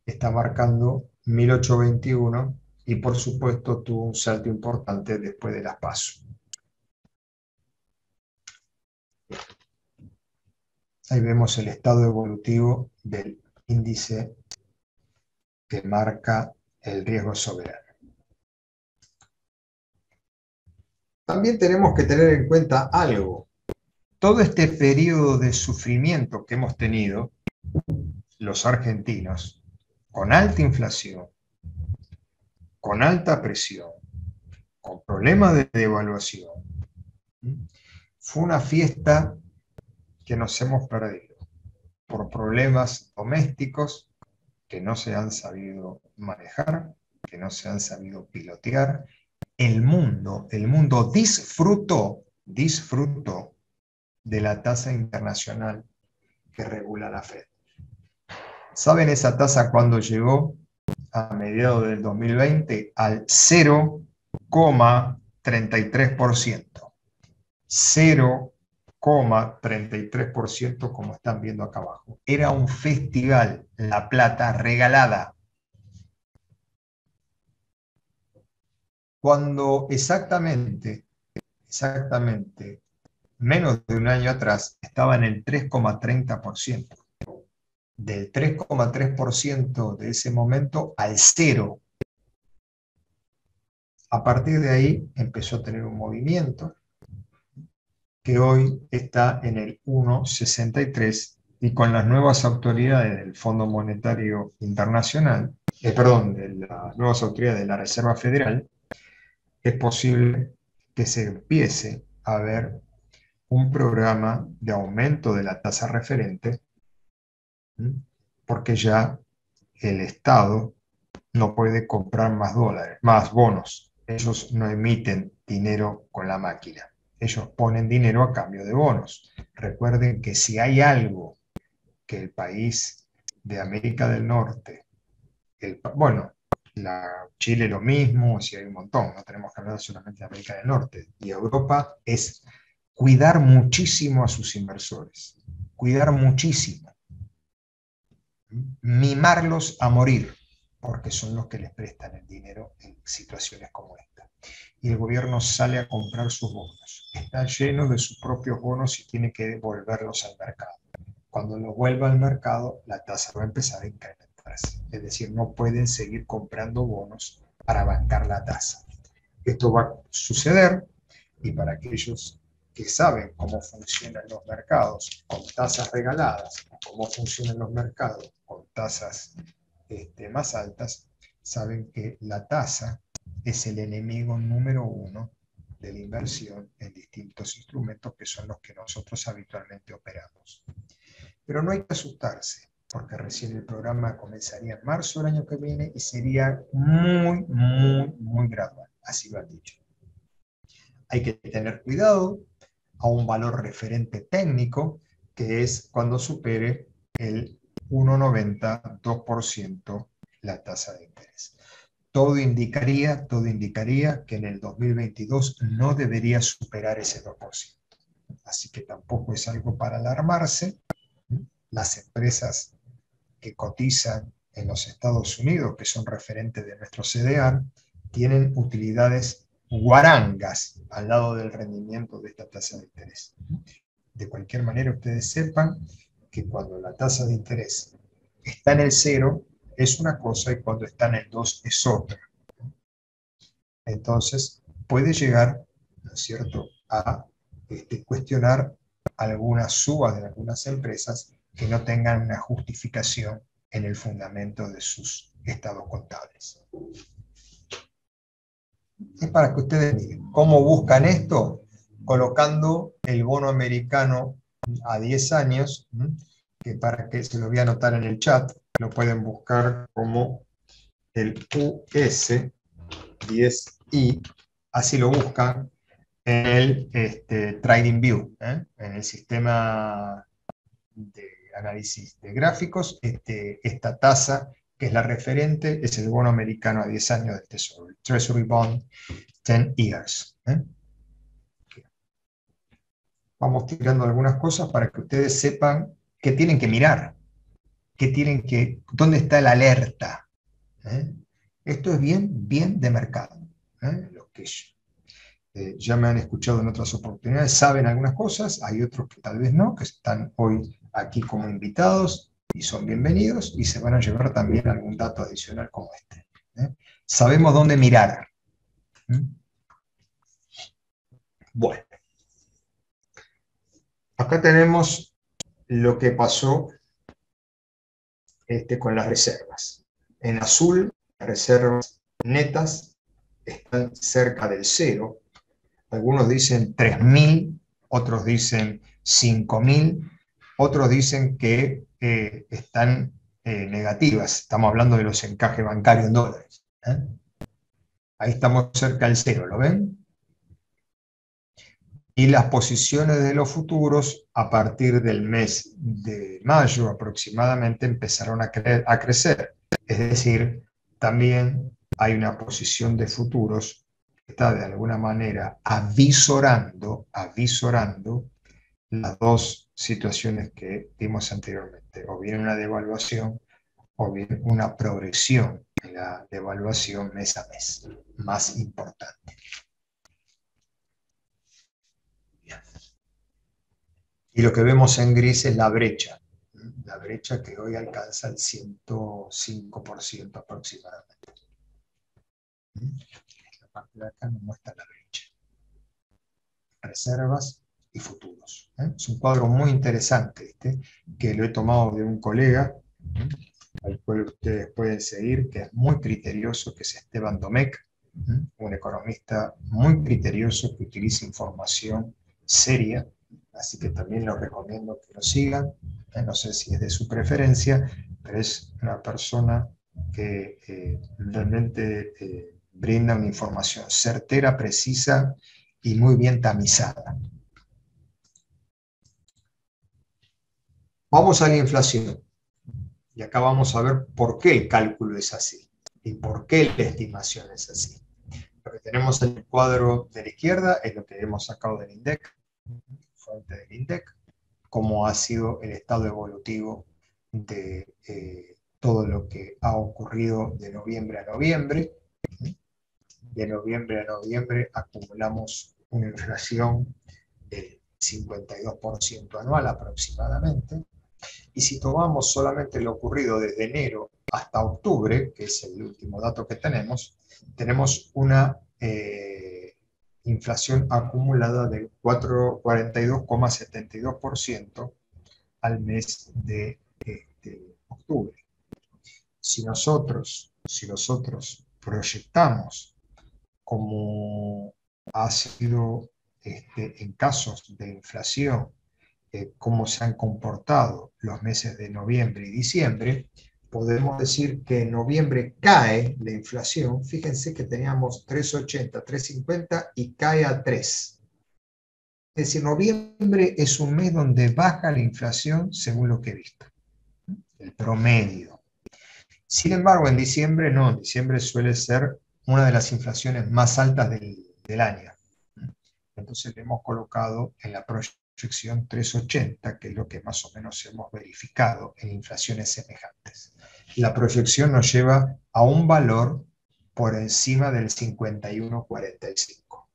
Está marcando 1.821 y por supuesto tuvo un salto importante después de las PASO. Ahí vemos el estado evolutivo del índice que marca el riesgo soberano. También tenemos que tener en cuenta algo. Todo este periodo de sufrimiento que hemos tenido los argentinos, con alta inflación, con alta presión, con problemas de devaluación, fue una fiesta que nos hemos perdido por problemas domésticos que no se han sabido manejar, que no se han sabido pilotear. El mundo disfrutó de la tasa internacional que regula la Fed. ¿Saben esa tasa cuándo llegó? A mediados del 2020 al 0,33%. 0,33%, como están viendo acá abajo. Era un festival, la plata regalada. Cuando exactamente, menos de un año atrás, estaba en el 3,30%. Del 3,3% de ese momento al 0. A partir de ahí empezó a tener un movimiento que hoy está en el 1,63 y con las nuevas autoridades del Fondo Monetario Internacional, de las nuevas autoridades de la Reserva Federal, es posible que se empiece a ver un programa de aumento de la tasa referente, porque ya el Estado no puede comprar más dólares, más bonos. Ellos no emiten dinero con la máquina. Ellos ponen dinero a cambio de bonos. Recuerden que si hay algo que el país de América del Norte, Chile lo mismo, si hay un montón, no tenemos que hablar solamente de América del Norte, y Europa, es cuidar muchísimo a sus inversores, cuidar muchísimo, mimarlos a morir, porque son los que les prestan el dinero en situaciones como esta. Y el gobierno sale a comprar sus bonos. Está lleno de sus propios bonos y tiene que devolverlos al mercado. Cuando los vuelva al mercado, la tasa va a empezar a incrementarse. Es decir, no pueden seguir comprando bonos para bancar la tasa. Esto va a suceder, y para aquellos que saben cómo funcionan los mercados con tasas regaladas, cómo funcionan los mercados con tasas más altas, saben que la tasa es el enemigo número uno de la inversión en distintos instrumentos que son los que nosotros habitualmente operamos. Pero no hay que asustarse, porque recién el programa comenzaría en marzo del año que viene y sería muy gradual, así lo han dicho. Hay que tener cuidado a un valor referente técnico, que es cuando supere el 1,90, 2% la tasa de interés. Todo indicaría que en el 2022 no debería superar ese 2%. Así que tampoco es algo para alarmarse. Las empresas que cotizan en los Estados Unidos, que son referentes de nuestro CDR, tienen utilidades guarangas al lado del rendimiento de esta tasa de interés. De cualquier manera, ustedes sepan que cuando la tasa de interés está en el 0 es una cosa y cuando está en el 2 es otra. Entonces, puede llegar, ¿no es cierto?, a cuestionar algunas subas de algunas empresas que no tengan una justificación en el fundamento de sus estados contables. Es para que ustedes miren cómo buscan esto, colocando el bono americano a 10 años, que para que se lo voy a anotar en el chat, lo pueden buscar como el US 10i, así lo buscan en el TradingView, en el sistema de análisis de gráficos. Esta tasa, que es la referente, es el bono americano a 10 años del Tesoro, el Treasury Bond 10 years. Vamos tirando algunas cosas para que ustedes sepan qué tienen que mirar, dónde está la alerta. Esto es bien de mercado. Los que ya me han escuchado en otras oportunidades saben algunas cosas, hay otros que tal vez no, que están hoy aquí como invitados y son bienvenidos y se van a llevar también algún dato adicional como este. Sabemos dónde mirar. Bueno, acá tenemos lo que pasó con las reservas. En azul, las reservas netas están cerca del 0. Algunos dicen 3.000, otros dicen 5.000, otros dicen que están negativas. Estamos hablando de los encajes bancarios en dólares. Ahí estamos cerca del 0, ¿lo ven? Y las posiciones de los futuros a partir del mes de mayo aproximadamente empezaron a crecer. Es decir, también hay una posición de futuros que está de alguna manera avisorando las dos situaciones que vimos anteriormente, o bien una devaluación o bien una progresión en la devaluación mes a mes, más importante. Bien. Y lo que vemos en gris es la brecha que hoy alcanza el 105% aproximadamente. La parte de acá nos muestra la brecha. Reservas y futuros. Es un cuadro muy interesante que lo he tomado de un colega, al cual ustedes pueden seguir, que es muy criterioso, que es Esteban Domecq, un economista muy criterioso que utiliza información seria, así que también lo recomiendo que lo sigan. No sé si es de su preferencia, pero es una persona que realmente brinda una información certera, precisa y muy bien tamizada. Vamos a la inflación. Y acá vamos a ver por qué el cálculo es así y por qué la estimación es así. Lo que tenemos en el cuadro de la izquierda es lo que hemos sacado del INDEC, fuente del INDEC, cómo ha sido el estado evolutivo de todo lo que ha ocurrido de noviembre a noviembre. De noviembre a noviembre acumulamos una inflación del 52% anual aproximadamente. Y si tomamos solamente lo ocurrido desde enero hasta octubre, que es el último dato que tenemos una inflación acumulada del 42,72% al mes de octubre. Si nosotros proyectamos como ha sido en casos de inflación, cómo se han comportado los meses de noviembre y diciembre, podemos decir que en noviembre cae la inflación. Fíjense que teníamos 3,80, 3,50 y cae a 3. Es decir, noviembre es un mes donde baja la inflación según lo que he visto, el promedio. Sin embargo, en diciembre no, en diciembre suele ser una de las inflaciones más altas del año. Entonces le hemos colocado en la proyección 3,80, que es lo que más o menos hemos verificado en inflaciones semejantes. La proyección nos lleva a un valor por encima del 51,45.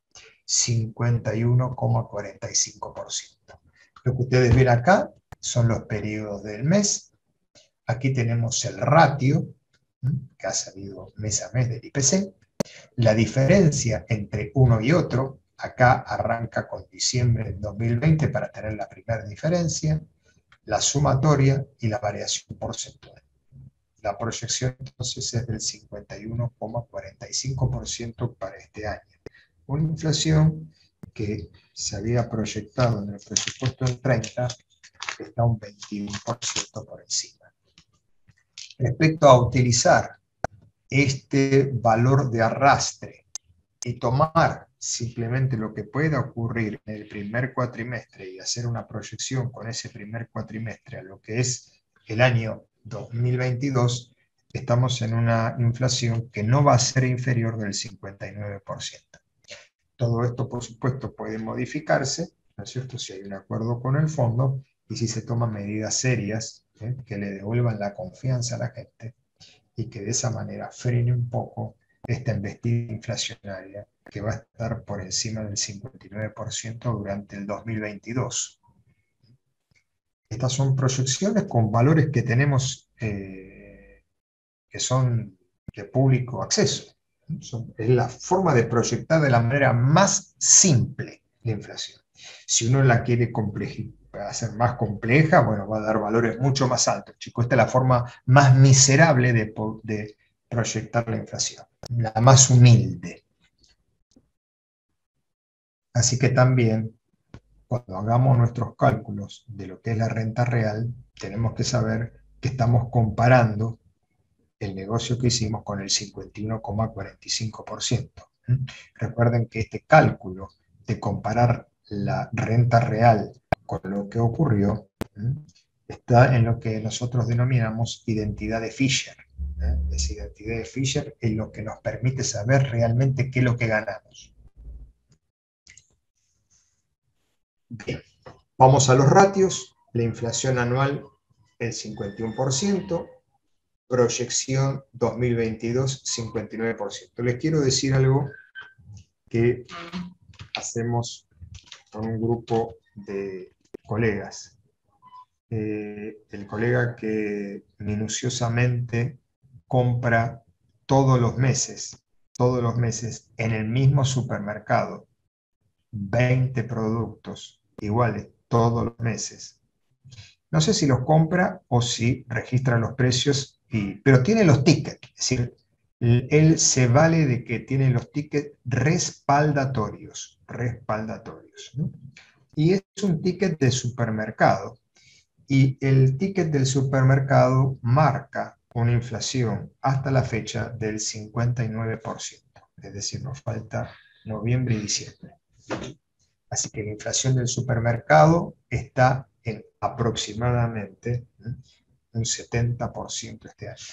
51,45%. Lo que ustedes ven acá son los periodos del mes. Aquí tenemos el ratio, que ha salido mes a mes del IPC. La diferencia entre uno y otro, acá arranca con diciembre del 2020 para tener la primera diferencia, la sumatoria y la variación porcentual. La proyección entonces es del 51,45% para este año. Una inflación que se había proyectado en el presupuesto en 30, está un 21% por encima. Respecto a utilizar este valor de arrastre y tomar simplemente lo que pueda ocurrir en el primer cuatrimestre y hacer una proyección con ese primer cuatrimestre a lo que es el año 2022, estamos en una inflación que no va a ser inferior del 59%. Todo esto, por supuesto, puede modificarse, ¿no es cierto?, si hay un acuerdo con el fondo y si se toman medidas serias que le devuelvan la confianza a la gente y que de esa manera frene un poco esta embestida inflacionaria que va a estar por encima del 59% durante el 2022. Estas son proyecciones con valores que tenemos que son de público acceso. Es la forma de proyectar de la manera más simple la inflación. Si uno la quiere hacer más compleja, bueno, va a dar valores mucho más altos. Chicos, esta es la forma más miserable de proyectar la inflación, la más humilde. Así que también, cuando hagamos nuestros cálculos de lo que es la renta real, tenemos que saber que estamos comparando el negocio que hicimos con el 51,45%. Recuerden que este cálculo de comparar la renta real con lo que ocurrió está en lo que nosotros denominamos identidad de Fisher. Esa identidad de Fisher es lo que nos permite saber realmente qué es lo que ganamos. Bien, vamos a los ratios. La inflación anual, el 51%. Proyección 2022, 59%. Les quiero decir algo que hacemos con un grupo de colegas. El colega que minuciosamente compra todos los meses, en el mismo supermercado, 20 productos iguales todos los meses. No sé si los compra o si registra los precios, pero tiene los tickets. Es decir, él se vale de que tiene los tickets respaldatorios. ¿No? Y es un ticket de supermercado. Y el ticket del supermercado marca una inflación hasta la fecha del 59%. Es decir, nos falta noviembre y diciembre. Así que la inflación del supermercado está en aproximadamente un 70% este año.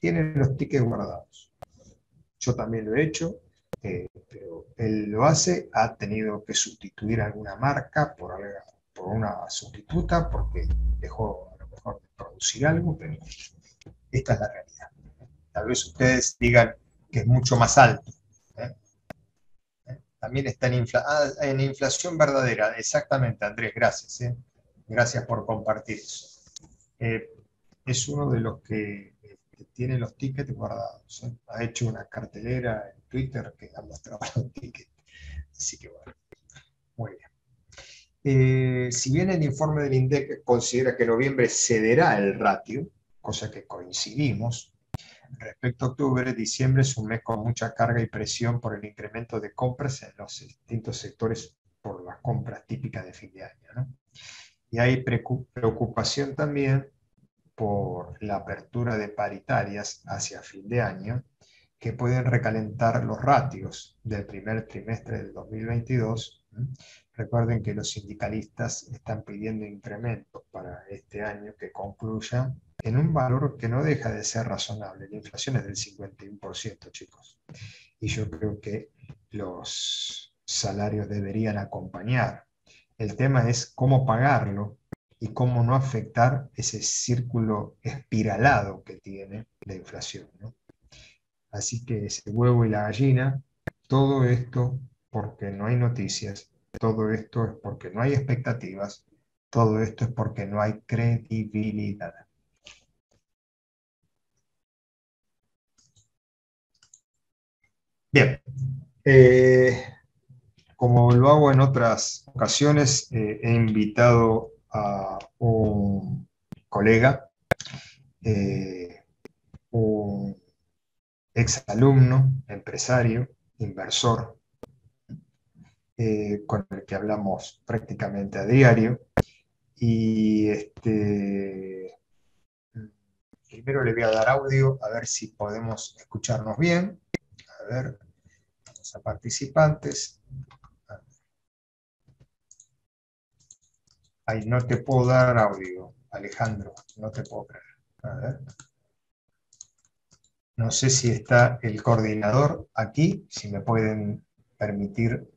Tienen los tickets guardados. Yo también lo he hecho, pero él lo hace, ha tenido que sustituir alguna marca por una sustituta porque dejó a lo mejor de producir algo, pero Esta es la realidad. Tal vez ustedes digan que es mucho más alto. ¿eh? También está en inflación verdadera. Exactamente, Andrés, gracias. Gracias por compartir eso. Es uno de los que tiene los tickets guardados. Ha hecho una cartelera en Twitter que ha mostrado los tickets. Así que bueno, muy bien. Si bien el informe del INDEC considera que en noviembre cederá el ratio, cosa que coincidimos, respecto a octubre, diciembre es un mes con mucha carga y presión por el incremento de compras en los distintos sectores por las compras típicas de fin de año, ¿no? Y hay preocupación también por la apertura de paritarias hacia fin de año, que pueden recalentar los ratios del primer trimestre del 2022. Recuerden que los sindicalistas están pidiendo incrementos para este año que concluya en un valor que no deja de ser razonable. La inflación es del 51%, chicos. Y yo creo que los salarios deberían acompañar. El tema es cómo pagarlo y cómo no afectar ese círculo espiralado que tiene la inflación, ¿no? Así que ese huevo y la gallina, todo esto porque no hay noticias, todo esto es porque no hay expectativas, todo esto es porque no hay credibilidad. Bien, como lo hago en otras ocasiones, he invitado a un colega, un exalumno, empresario, inversor, con el que hablamos prácticamente a diario. Y primero le voy a dar audio, a ver si podemos escucharnos bien. A ver, vamos a participantes. Ay, no te puedo dar audio, Alejandro, no te puedo creer. A ver. No sé si está el coordinador aquí, si me pueden permitir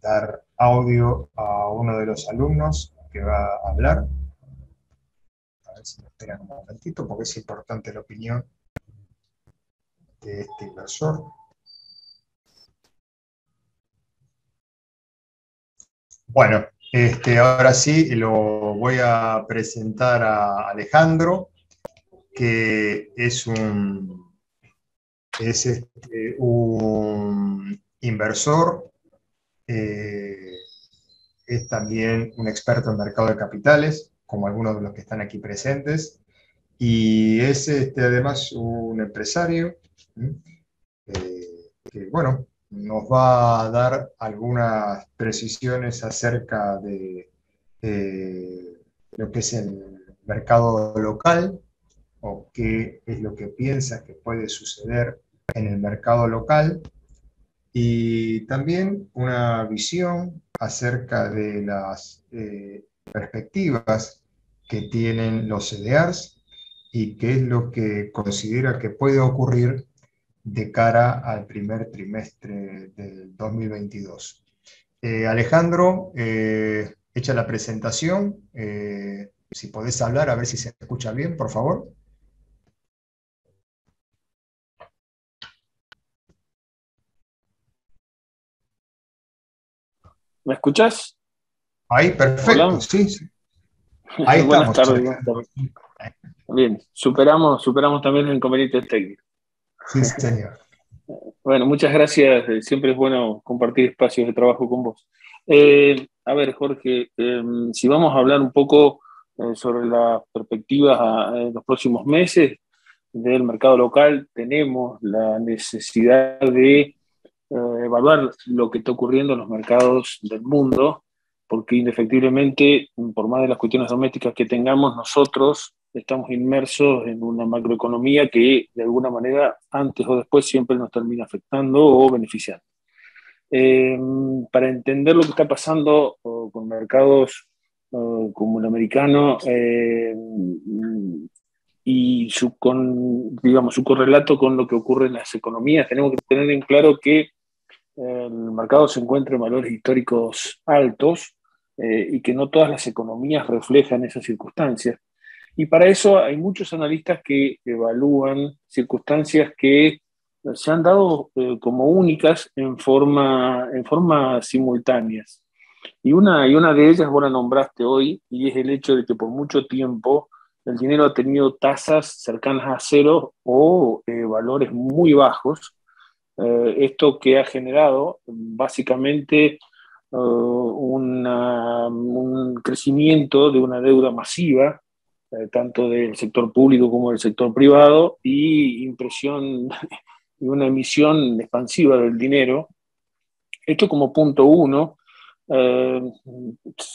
dar audio a uno de los alumnos que va a hablar. A ver si me esperan un momentito, porque es importante la opinión de este inversor. Bueno, ahora sí lo voy a presentar a Alejandro, que es un inversor, es también un experto en mercado de capitales, como algunos de los que están aquí presentes, y es además un empresario, que, bueno, nos va a dar algunas precisiones acerca de lo que es el mercado local, o qué es lo que piensa que puede suceder en el mercado local, y también una visión acerca de las perspectivas que tienen los CDRs y qué es lo que considera que puede ocurrir de cara al primer trimestre del 2022. Alejandro, hecha la presentación, si podés hablar, a ver si se escucha bien, por favor. ¿Me escuchás? Ahí, perfecto, Hola. sí, sí. Ahí Buenas estamos, tardes, buenas Alejandro. tardes. Bien, superamos también los inconvenientes técnicos. Sí, señor. Bueno, muchas gracias. Siempre es bueno compartir espacios de trabajo con vos. A ver, Jorge, si vamos a hablar un poco sobre las perspectivas en los próximos meses del mercado local, tenemos la necesidad de evaluar lo que está ocurriendo en los mercados del mundo, porque indefectiblemente, por más de las cuestiones domésticas que tengamos, nosotros estamos inmersos en una macroeconomía que de alguna manera, antes o después, siempre nos termina afectando o beneficiando. Eh, para entender lo que está pasando con mercados como el americano y digamos, su correlato con lo que ocurre en las economías, tenemos que tener en claro que el mercado se encuentra en valores históricos altos y que no todas las economías reflejan esas circunstancias. Y para eso hay muchos analistas que evalúan circunstancias que se han dado como únicas en forma simultáneas. Y una de ellas vos la nombraste hoy, y es el hecho de que por mucho tiempo el dinero ha tenido tasas cercanas a cero o valores muy bajos. Esto que ha generado básicamente un crecimiento de una deuda masiva, tanto del sector público como del sector privado, y impresión y una emisión expansiva del dinero. Esto como punto uno. eh,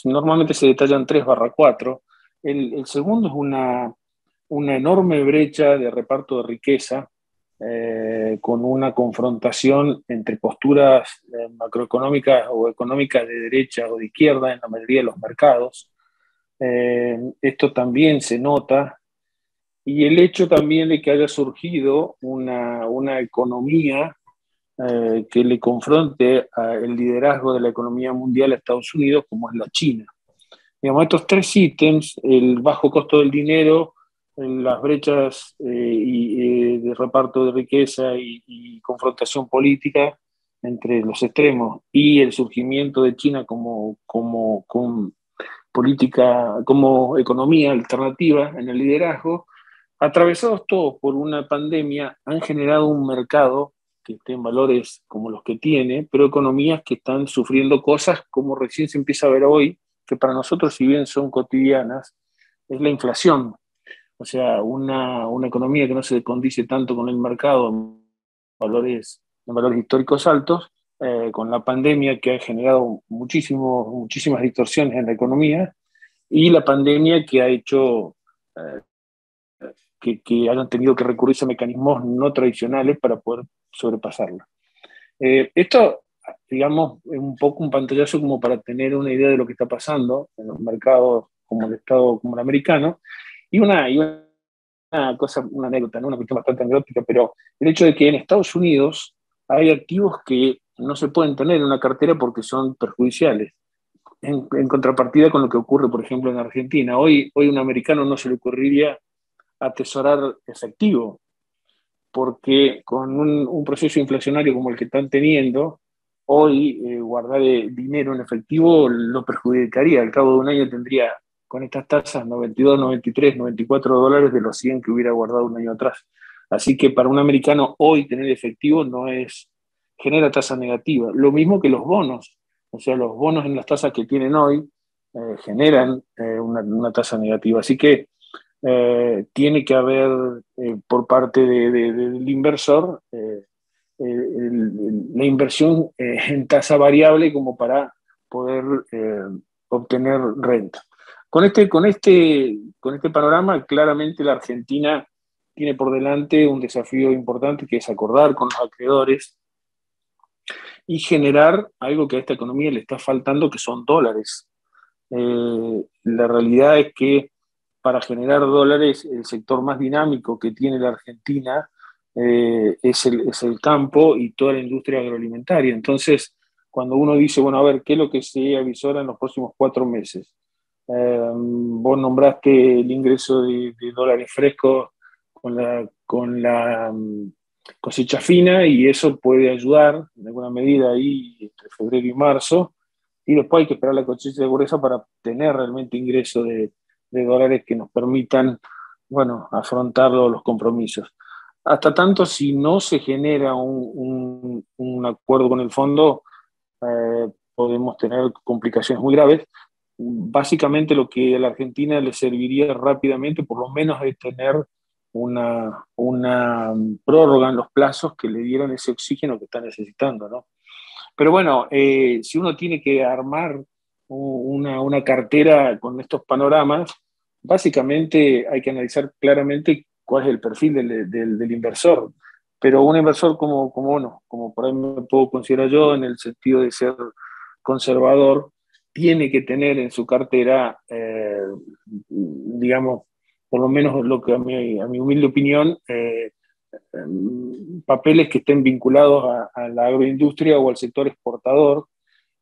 Normalmente se detallan 3/4. El segundo es una enorme brecha de reparto de riqueza, con una confrontación entre posturas macroeconómicas o económicas de derecha o de izquierda en la mayoría de los mercados. Esto también se nota, y el hecho también de que haya surgido una economía que le confronte el liderazgo de la economía mundial a Estados Unidos, como es la China. Digamos, estos tres ítems, el bajo costo del dinero, las brechas de reparto de riqueza y confrontación política entre los extremos, y el surgimiento de China como política, como economía alternativa en el liderazgo, atravesados todos por una pandemia, han generado un mercado que esté en valores como los que tiene, pero economías que están sufriendo cosas como recién se empieza a ver hoy, que para nosotros, si bien son cotidianas, es la inflación. O sea, una economía que no se condice tanto con el mercado en valores históricos altos, con la pandemia que ha generado muchísimas distorsiones en la economía, y la pandemia que ha hecho que hayan tenido que recurrirse a mecanismos no tradicionales para poder sobrepasarlo. Esto, digamos, es un poco un pantallazo como para tener una idea de lo que está pasando en los mercados como el Estado, como el americano, y una cosa, una anécdota, ¿no? Una cuestión bastante anecdótica, pero el hecho de que en Estados Unidos hay activos que no se pueden tener en una cartera porque son perjudiciales, en contrapartida con lo que ocurre, por ejemplo, en Argentina. Hoy un americano no se le ocurriría atesorar efectivo, porque con un proceso inflacionario como el que están teniendo, hoy guardar dinero en efectivo lo perjudicaría. Al cabo de un año tendría con estas tasas 92, 93, $94 de los 100 que hubiera guardado un año atrás. Así que para un americano hoy tener efectivo genera tasa negativa. Lo mismo que los bonos. O sea, los bonos en las tasas que tienen hoy generan una tasa negativa. Así que tiene que haber por parte del inversor la inversión en tasa variable como para poder obtener renta. Con este panorama, claramente la Argentina tiene por delante un desafío importante, que es acordar con los acreedores y generar algo que a esta economía le está faltando, que son dólares. La realidad es que para generar dólares, el sector más dinámico que tiene la Argentina es el campo y toda la industria agroalimentaria. Entonces, cuando uno dice, bueno, a ver, ¿qué es lo que se avisora en los próximos 4 meses? Vos nombraste el ingreso de dólares frescos con la cosecha fina, y eso puede ayudar en alguna medida ahí entre febrero y marzo, y después hay que esperar la cosecha de gruesa para tener realmente ingresos de dólares que nos permitan, bueno, afrontar los compromisos. Hasta tanto, si no se genera un acuerdo con el fondo, podemos tener complicaciones muy graves. Básicamente lo que a la Argentina le serviría rápidamente, por lo menos, es tener una prórroga en los plazos que le dieran ese oxígeno que está necesitando, ¿no? Pero bueno, si uno tiene que armar una cartera con estos panoramas, básicamente hay que analizar claramente cuál es el perfil del inversor. Pero un inversor bueno, como por ahí me puedo considerar yo, en el sentido de ser conservador, tiene que tener en su cartera, digamos, por lo menos lo que a mi humilde opinión, papeles que estén vinculados a la agroindustria o al sector exportador,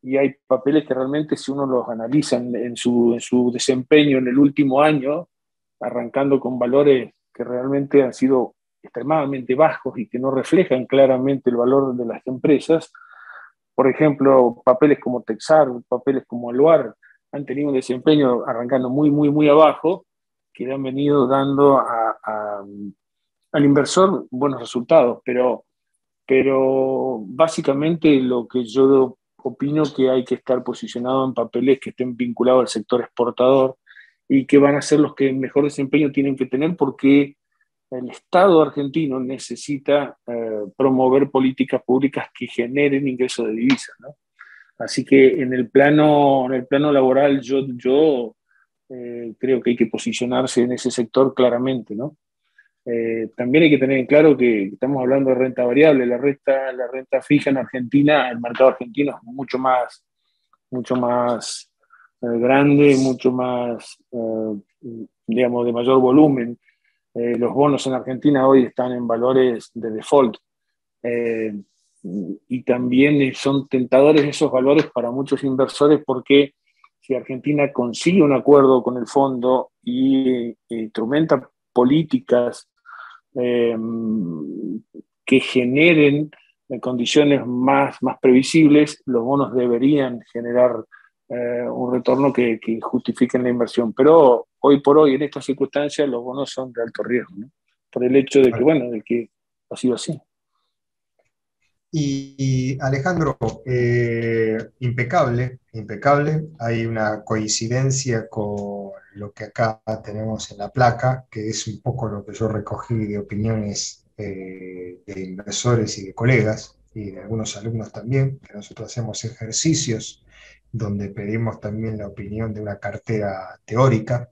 y hay papeles que realmente, si uno los analiza en su desempeño en el último año, arrancando con valores que realmente han sido extremadamente bajos y que no reflejan claramente el valor de las empresas. Por ejemplo, papeles como Texar, papeles como Aluar, han tenido un desempeño arrancando muy abajo, que le han venido dando al inversor buenos resultados, pero básicamente lo que yo opino que hay que estar posicionado en papeles que estén vinculados al sector exportador y que van a ser los que mejor desempeño tienen que tener porque el Estado argentino necesita promover políticas públicas que generen ingresos de divisas, ¿no? Así que en el plano laboral yo creo que hay que posicionarse en ese sector claramente, ¿no? También hay que tener en claro que estamos hablando de renta variable, la renta fija en Argentina, el mercado argentino es mucho más grande, mucho más, digamos, de mayor volumen. Los bonos en Argentina hoy están en valores de default eh, y también son tentadores esos valores para muchos inversores porque si Argentina consigue un acuerdo con el fondo y instrumenta políticas eh, que generen condiciones más previsibles, los bonos deberían generar un retorno que justifiquen la inversión. Pero hoy por hoy, en estas circunstancias, los bonos son de alto riesgo, ¿no? Por el hecho de que, bueno, de que ha sido así. Y Alejandro, impecable, impecable. Hay una coincidencia con lo que acá tenemos en la placa, que es un poco lo que yo recogí de opiniones de inversores y de colegas y de algunos alumnos también, que nosotros hacemos ejercicios donde pedimos también la opinión de una cartera teórica.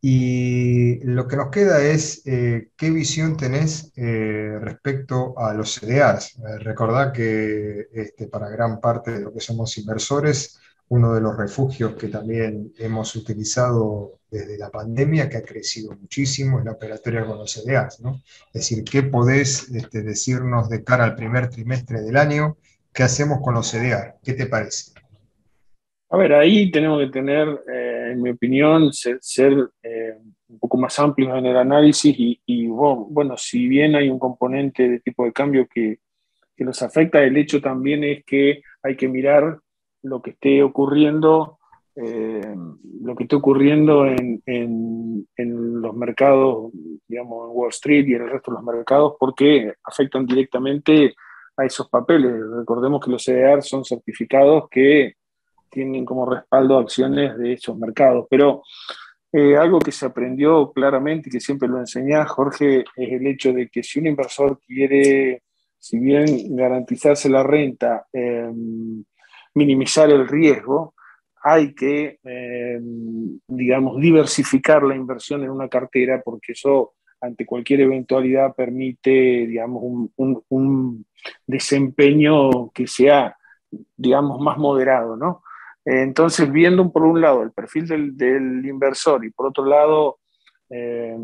Y lo que nos queda es qué visión tenés respecto a los CDRs. Recordá que para gran parte de lo que somos inversores, uno de los refugios que también hemos utilizado desde la pandemia, que ha crecido muchísimo, es la operatoria con los CDRs, ¿no? Es decir, ¿qué podés decirnos de cara al primer trimestre del año? ¿Qué hacemos con los CDR? ¿Qué te parece? A ver, ahí tenemos que tener, en mi opinión, ser un poco más amplios en el análisis y, bueno, si bien hay un componente de tipo de cambio que nos afecta, el hecho también es que hay que mirar lo que esté ocurriendo, lo que esté ocurriendo en los mercados, digamos, en Wall Street y en el resto de los mercados, porque afectan directamente a esos papeles. Recordemos que los CDR son certificados que tienen como respaldo acciones de esos mercados. Pero algo que se aprendió claramente y que siempre lo enseñaba Jorge es el hecho de que si un inversor quiere, si bien garantizarse la renta, minimizar el riesgo, hay que, digamos, diversificar la inversión en una cartera porque eso ante cualquier eventualidad permite, digamos, un desempeño que sea, digamos, más moderado, ¿no? Entonces, viendo por un lado el perfil del inversor y por otro lado, eh,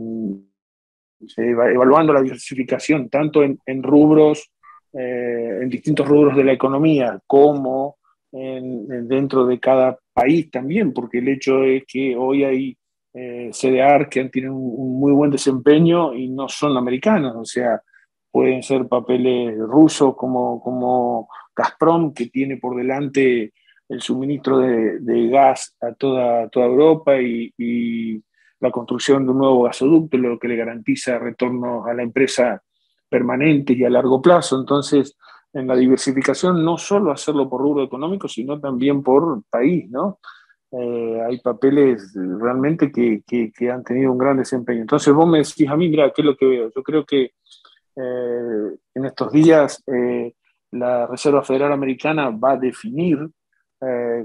evaluando la diversificación tanto en rubros, en distintos rubros de la economía, como dentro de cada país también, porque el hecho es que hoy hay CDR que tienen un muy buen desempeño y no son americanos, o sea, pueden ser papeles rusos como Gazprom, que tiene por delante el suministro de gas a toda Europa y la construcción de un nuevo gasoducto, lo que le garantiza retornos a la empresa permanentes y a largo plazo. Entonces, en la diversificación, no solo hacerlo por rubro económico, sino también por país, ¿no? Hay papeles realmente que han tenido un gran desempeño. Entonces, vos me decís a mí, mira, ¿qué es lo que veo? Yo creo que en estos días la Reserva Federal Americana va a definir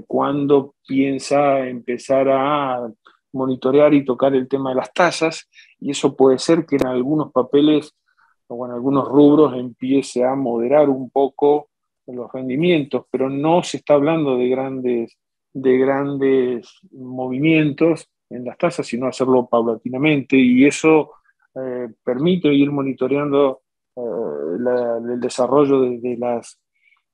cuándo piensa empezar a monitorear y tocar el tema de las tasas, y eso puede ser que en algunos papeles o en algunos rubros empiece a moderar un poco los rendimientos, pero no se está hablando de grandes movimientos en las tasas, sino hacerlo paulatinamente, y eso permite ir monitoreando el desarrollo de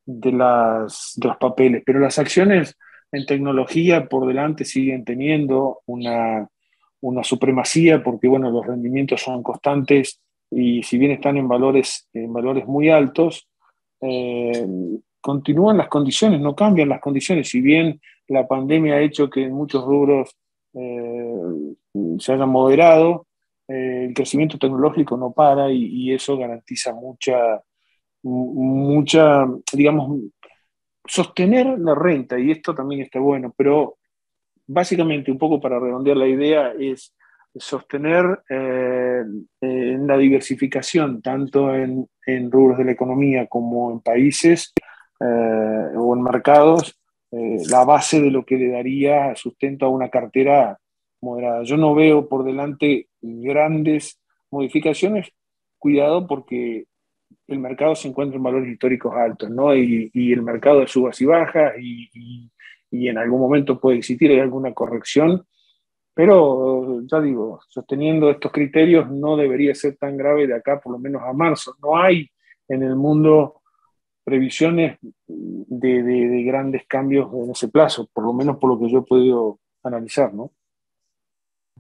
los papeles. Pero las acciones en tecnología por delante siguen teniendo una supremacía porque, bueno, los rendimientos son constantes y si bien están en valores muy altos, eh, continúan las condiciones, no cambian las condiciones. Si bien la pandemia ha hecho que en muchos rubros eh, se hayan moderado, el crecimiento tecnológico no para y eso garantiza mucha, digamos, sostener la renta, y esto también está bueno, pero básicamente, un poco para redondear la idea, es sostener en la diversificación, tanto en rubros de la economía como en países o en mercados, la base de lo que le daría sustento a una cartera moderada. Yo no veo por delante grandes modificaciones, cuidado porque el mercado se encuentra en valores históricos altos, ¿no? Y el mercado de subas y bajas y en algún momento puede existir alguna corrección, pero ya digo, sosteniendo estos criterios no debería ser tan grave de acá por lo menos a marzo. No hay en el mundo previsiones de grandes cambios en ese plazo, por lo menos por lo que yo he podido analizar, ¿no?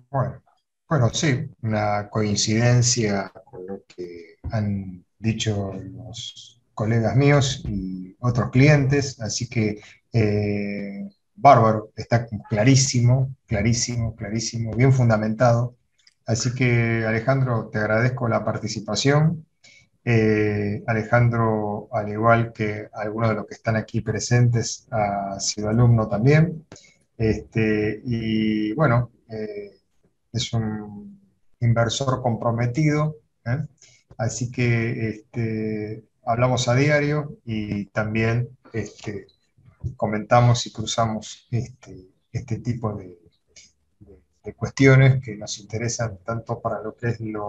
Bueno, bueno, sí, una coincidencia con lo que han dicho los colegas míos y otros clientes, así que bárbaro, está clarísimo, clarísimo, clarísimo, bien fundamentado. Así que Alejandro, te agradezco la participación. Alejandro, al igual que algunos de los que están aquí presentes, ha sido alumno también. Y bueno, es un inversor comprometido, ¿eh? Así que hablamos a diario y también comentamos y cruzamos este tipo de cuestiones que nos interesan tanto para lo que es la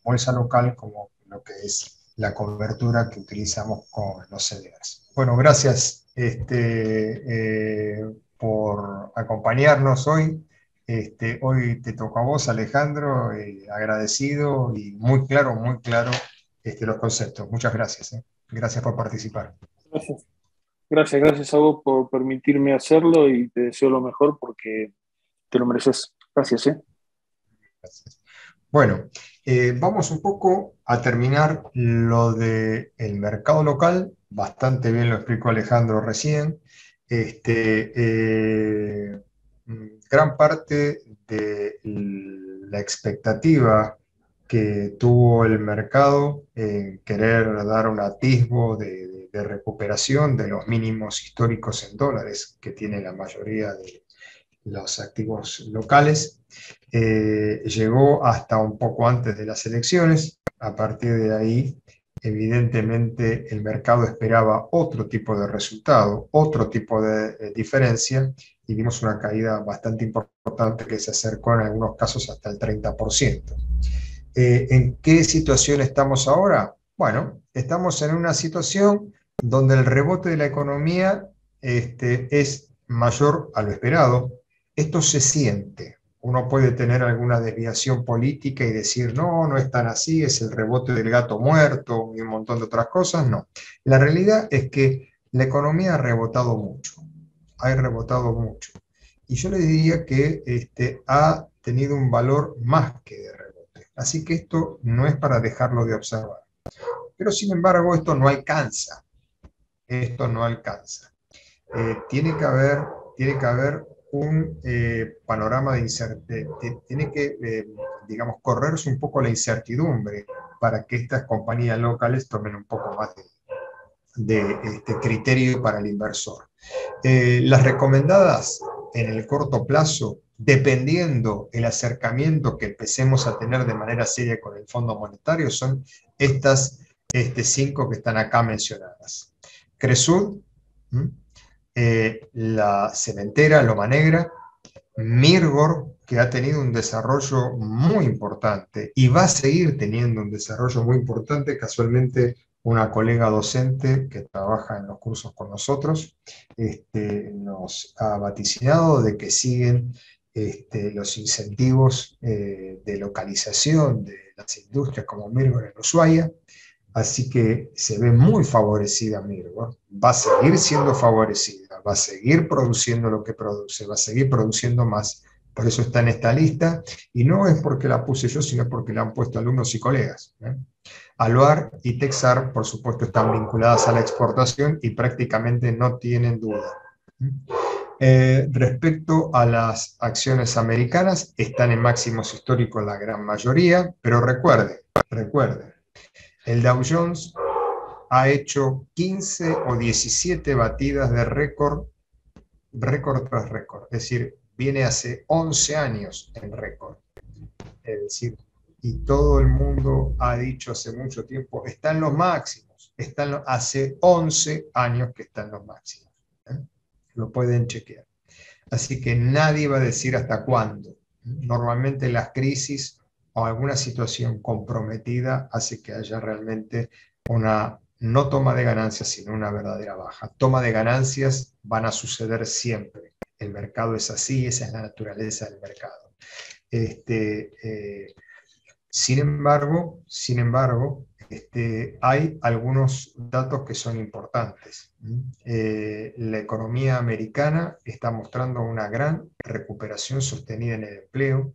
bolsa local como lo que es la cobertura que utilizamos con los CDRs. Bueno, gracias por acompañarnos hoy. Hoy te toca a vos, Alejandro, agradecido y muy claro los conceptos. Muchas gracias. Gracias por participar. Gracias. Gracias a vos por permitirme hacerlo y te deseo lo mejor porque te lo mereces. Gracias, ¿eh? Gracias. Bueno, vamos un poco a terminar lo del mercado local. Bastante bien lo explicó Alejandro recién. Gran parte de la expectativa que tuvo el mercado en querer dar un atisbo de recuperación de los mínimos históricos en dólares que tiene la mayoría de los activos locales, llegó hasta un poco antes de las elecciones. A partir de ahí, evidentemente, el mercado esperaba otro tipo de resultado, otro tipo de diferencia, y vimos una caída bastante importante que se acercó en algunos casos hasta el 30%. ¿En qué situación estamos ahora? Bueno, estamos en una situación donde el rebote de la economía es mayor a lo esperado. Esto se siente. Uno puede tener alguna desviación política y decir, no, no es tan así, es el rebote del gato muerto y un montón de otras cosas. No. La realidad es que la economía ha rebotado mucho. Ha rebotado mucho. Y yo le diría que ha tenido un valor más que de rebote. Así que esto no es para dejarlo de observar. Pero sin embargo, esto no alcanza. Esto no alcanza. Tiene que haber un panorama de incertidumbre, tiene que, digamos, correrse un poco la incertidumbre para que estas compañías locales tomen un poco más de criterio para el inversor. Las recomendadas en el corto plazo, dependiendo el acercamiento que empecemos a tener de manera seria con el Fondo Monetario, son estas 5 que están acá mencionadas. Cresud, la cementera Loma Negra, Mirgor, que ha tenido un desarrollo muy importante y va a seguir teniendo un desarrollo muy importante. Casualmente, una colega docente que trabaja en los cursos con nosotros nos ha vaticinado de que siguen los incentivos de localización de las industrias como Mirgor en Ushuaia. Así que se ve muy favorecida Mirgor, va a seguir siendo favorecida, va a seguir produciendo lo que produce, va a seguir produciendo más, Por eso está en esta lista, y no es porque la puse yo, sino porque la han puesto alumnos y colegas. Aluar y Texar, por supuesto, están vinculadas a la exportación y prácticamente no tienen duda. Respecto a las acciones americanas, están en máximos históricos la gran mayoría, pero recuerden, el Dow Jones ha hecho 15 o 17 batidas de récord tras récord, es decir, viene hace 11 años en récord. Es decir, y todo el mundo ha dicho hace mucho tiempo, están los máximos, hace 11 años que están los máximos. Lo pueden chequear. Así que nadie va a decir hasta cuándo. Normalmente las crisis o alguna situación comprometida hace que haya realmente una no toma de ganancias, sino una verdadera baja. Toma de ganancias van a suceder siempre. El mercado es así, esa es la naturaleza del mercado. Sin embargo, hay algunos datos que son importantes. La economía americana está mostrando una gran recuperación sostenida en el empleo.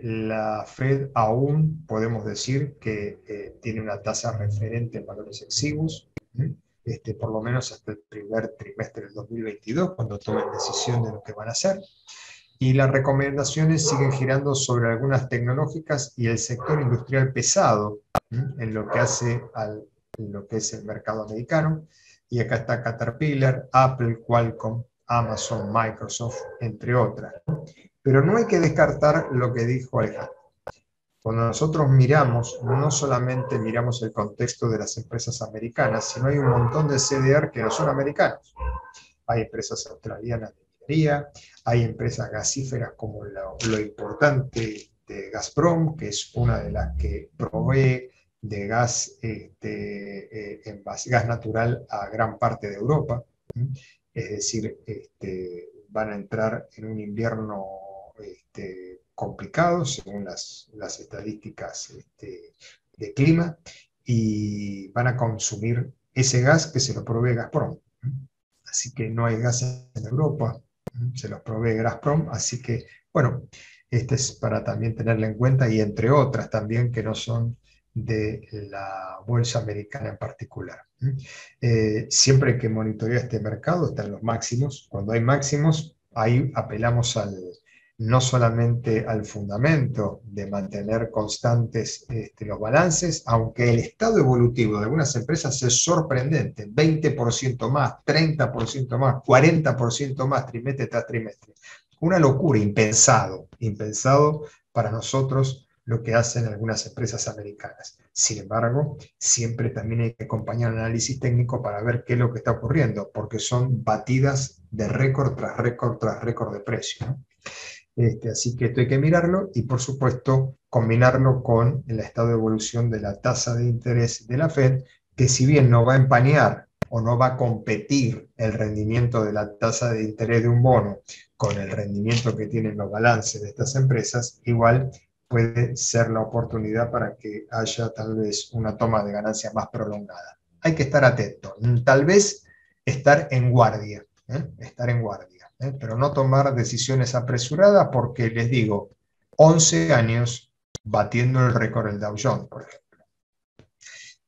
La Fed aún podemos decir que tiene una tasa referente en valores exiguos, por lo menos hasta el primer trimestre del 2022, cuando tomen decisión de lo que van a hacer. Y las recomendaciones siguen girando sobre algunas tecnológicas y el sector industrial pesado, en lo que hace en lo que es el mercado americano. Y acá está Caterpillar, Apple, Qualcomm, Amazon, Microsoft, entre otras. Pero no hay que descartar lo que dijo Alejandro. Cuando nosotros miramos, no solamente miramos el contexto de las empresas americanas, sino hay un montón de CDR que no son americanos. Hay empresas australianas de minería, hay empresas gasíferas como lo importante de Gazprom, que es una de las que provee de gas, gas natural a gran parte de Europa. Es decir, van a entrar en un invierno complicado según las estadísticas de clima, y van a consumir ese gas que se lo provee Gazprom. Así que no hay gas en Europa, se los provee Gazprom, así que, bueno, este es para también tenerla en cuenta, y entre otras también que no son de la bolsa americana en particular. Siempre que monitorea este mercado están los máximos. Cuando hay máximos, ahí apelamos no solamente al fundamento de mantener constantes los balances, aunque el estado evolutivo de algunas empresas es sorprendente, 20% más, 30% más, 40% más trimestre tras trimestre. Una locura, impensado para nosotros lo que hacen algunas empresas americanas. Sin embargo, siempre también hay que acompañar el análisis técnico para ver qué es lo que está ocurriendo, porque son batidas de récord tras récord tras récord de precio, ¿no? Así que esto hay que mirarlo y, por supuesto, combinarlo con el estado de evolución de la tasa de interés de la Fed, que si bien no va a empañar o no va a competir el rendimiento de la tasa de interés de un bono con el rendimiento que tienen los balances de estas empresas, igual puede ser la oportunidad para que haya tal vez una toma de ganancia más prolongada. Hay que estar atento, tal vez estar en guardia, estar en guardia, pero no tomar decisiones apresuradas porque, les digo, 11 años batiendo el récord del Dow Jones, por ejemplo.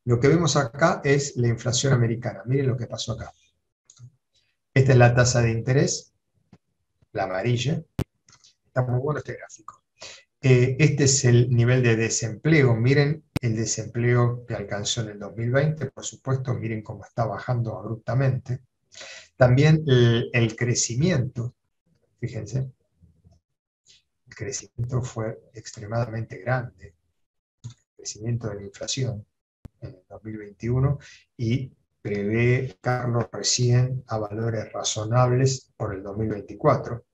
Lo que vemos acá es la inflación americana. Miren lo que pasó acá. Esta es la tasa de interés, la amarilla. Está muy bueno este gráfico. Este es el nivel de desempleo. Miren el desempleo que alcanzó en el 2020. Por supuesto, miren cómo está bajando abruptamente. También el crecimiento, fíjense, el crecimiento fue extremadamente grande, el crecimiento de la inflación en el 2021, y prevé Carlos recién a valores razonables por el 2024.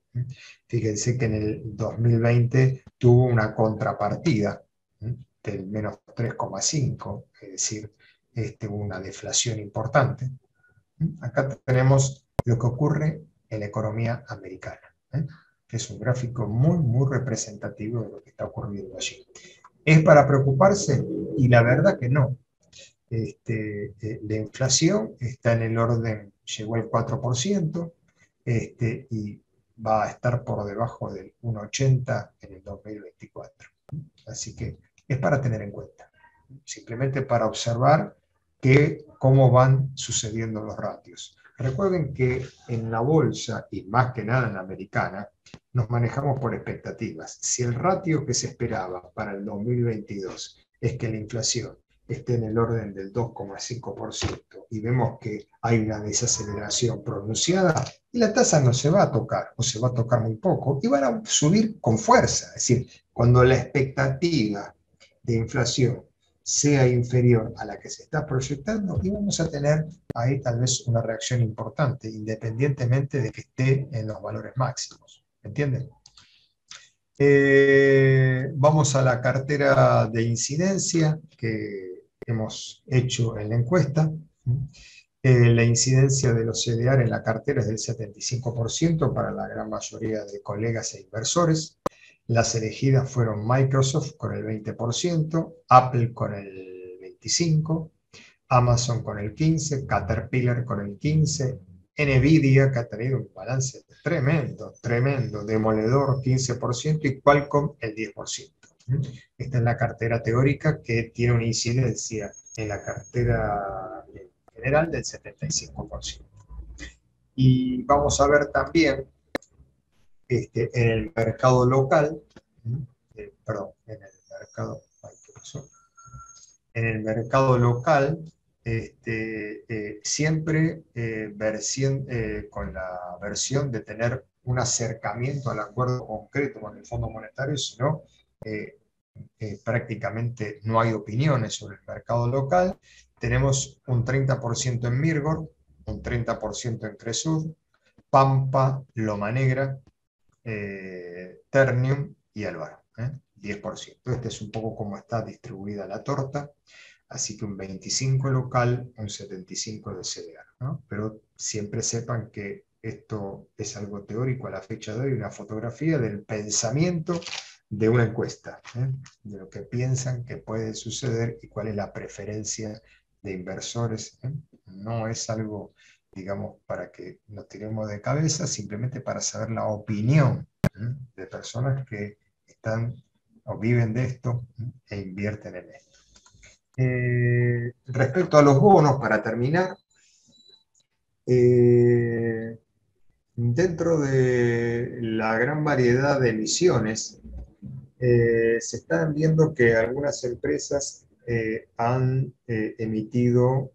Fíjense que en el 2020 tuvo una contrapartida del menos 3,5, es decir, una deflación importante. Acá tenemos lo que ocurre en la economía americana, que es un gráfico muy representativo de lo que está ocurriendo allí. ¿Es para preocuparse? Y la verdad que no. La inflación está en el orden, llegó al 4%, y va a estar por debajo del 1,80 en el 2024. Así que es para tener en cuenta, simplemente para observar cómo van sucediendo los ratios. Recuerden que en la bolsa, y más que nada en la americana, nos manejamos por expectativas. Si el ratio que se esperaba para el 2022 es que la inflación esté en el orden del 2,5% y vemos que hay una desaceleración pronunciada, y la tasa no se va a tocar, o se va a tocar muy poco, y van a subir con fuerza. Es decir, cuando la expectativa de inflación sea inferior a la que se está proyectando, y vamos a tener ahí tal vez una reacción importante, independientemente de que esté en los valores máximos. ¿Entienden? Vamos a la cartera de incidencia que hemos hecho en la encuesta. La incidencia de los CDR en la cartera es del 75% para la gran mayoría de colegas e inversores. Las elegidas fueron Microsoft con el 20%, Apple con el 25%, Amazon con el 15%, Caterpillar con el 15%, Nvidia, que ha tenido un balance tremendo, tremendo, demoledor, 15%, y Qualcomm el 10%. Esta es la cartera teórica, que tiene una incidencia en la cartera general del 75%. Y vamos a ver también en el mercado local, perdón, en el mercado local, siempre con la versión de tener un acercamiento al acuerdo concreto con el Fondo Monetario, sino prácticamente no hay opiniones sobre el mercado local. Tenemos un 30% en Mirgor, un 30% en Cresur, Pampa, Loma Negra, Ternium y Álvaro, 10%. Este es un poco cómo está distribuida la torta, así que un 25 local, un 75 de CDR, ¿no? Pero siempre sepan que esto es algo teórico a la fecha de hoy, una fotografía del pensamiento de una encuesta, de lo que piensan que puede suceder y cuál es la preferencia de inversores. No es algo, digamos, para que nos tiremos de cabeza, simplemente para saber la opinión de personas que están o viven de esto e invierten en esto. Respecto a los bonos, para terminar, dentro de la gran variedad de emisiones, se están viendo que algunas empresas han emitido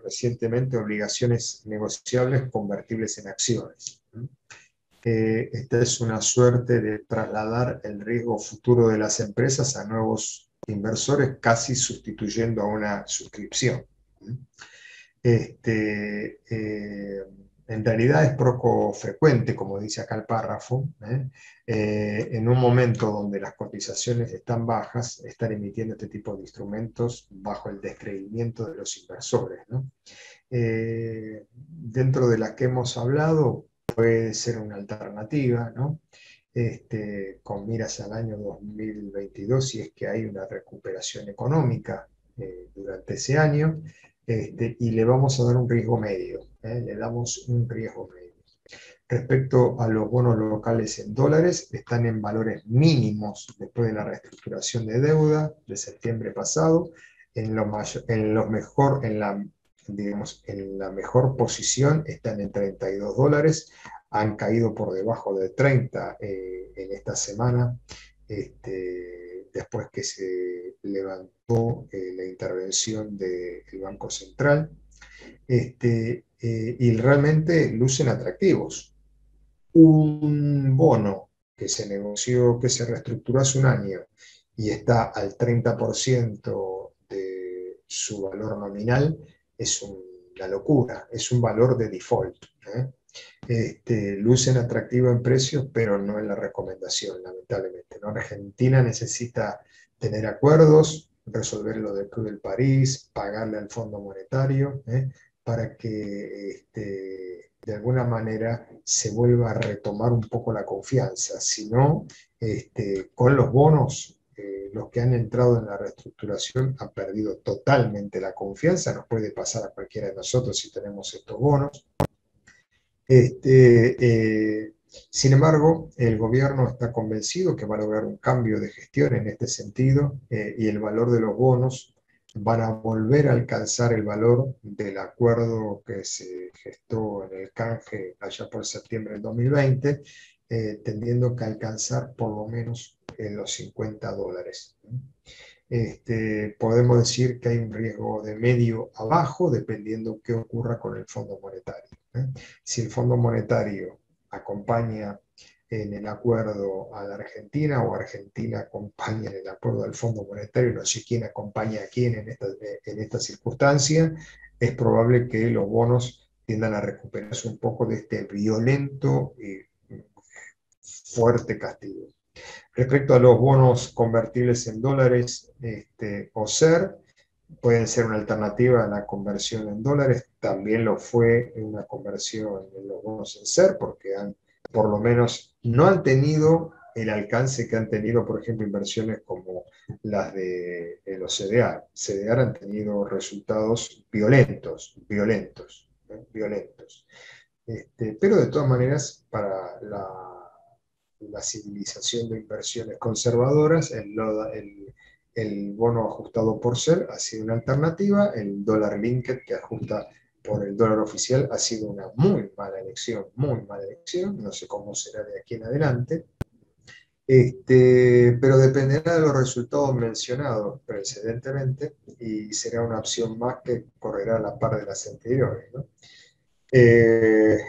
recientemente obligaciones negociables convertibles en acciones. Esta es una suerte de trasladar el riesgo futuro de las empresas a nuevos inversores, casi sustituyendo a una suscripción. En realidad es poco frecuente, como dice acá el párrafo, en un momento donde las cotizaciones están bajas, estar emitiendo este tipo de instrumentos bajo el descreimiento de los inversores, ¿no? Dentro de las que hemos hablado, puede ser una alternativa, ¿no? Con miras al año 2022, si es que hay una recuperación económica durante ese año, y le vamos a dar un riesgo medio, le damos un riesgo medio. Respecto a los bonos locales en dólares, están en valores mínimos después de la reestructuración de deuda de septiembre pasado. En la mejor posición están en $32, han caído por debajo de 30 en esta semana, después que se levantó la intervención del Banco Central, y realmente lucen atractivos. Un bono que se negoció, que se reestructuró hace un año y está al 30% de su valor nominal, es una locura, es un valor de default. Lucen atractivo en precios, pero no en la recomendación, lamentablemente, ¿no? Argentina necesita tener acuerdos, resolver lo del Club del París, pagarle al Fondo Monetario, para que de alguna manera se vuelva a retomar un poco la confianza. Si no, con los bonos, los que han entrado en la reestructuración han perdido totalmente la confianza. Nos puede pasar a cualquiera de nosotros si tenemos estos bonos. Sin embargo, el gobierno está convencido que va a lograr un cambio de gestión en este sentido, y el valor de los bonos van a volver a alcanzar el valor del acuerdo que se gestó en el canje allá por septiembre del 2020, tendiendo que alcanzar por lo menos los $50. Podemos decir que hay un riesgo de medio a bajo, dependiendo qué ocurra con el Fondo Monetario. Si el Fondo Monetario acompaña en el acuerdo a la Argentina, o Argentina acompaña en el acuerdo al Fondo Monetario, no sé quién acompaña a quién en esta circunstancia, es probable que los bonos tiendan a recuperarse un poco de este violento y fuerte castigo. Respecto a los bonos convertibles en dólares, o SER, pueden ser una alternativa a la conversión en dólares. También lo fue en una conversión en los bonos en SER, porque por lo menos no han tenido el alcance que han tenido, por ejemplo, inversiones como las de los CDR. CDR han tenido resultados violentos, violentos. Pero de todas maneras, para la civilización de inversiones conservadoras, el bono ajustado por SER ha sido una alternativa. El dólar linked, que ajusta por el dólar oficial, ha sido una muy mala elección, no sé cómo será de aquí en adelante. Pero dependerá de los resultados mencionados precedentemente, y será una opción más que correrá a la par de las anteriores, ¿no?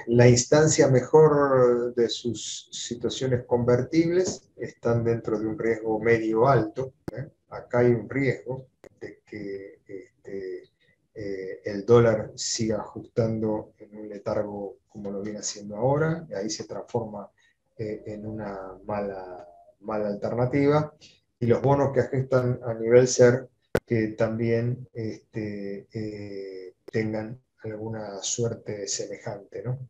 La instancia mejor de sus situaciones convertibles están dentro de un riesgo medio alto. Acá hay un riesgo de que el dólar siga ajustando en un letargo como lo viene haciendo ahora, y ahí se transforma en una mala alternativa. Y los bonos que ajustan a nivel SER, que también tengan alguna suerte semejante, ¿no?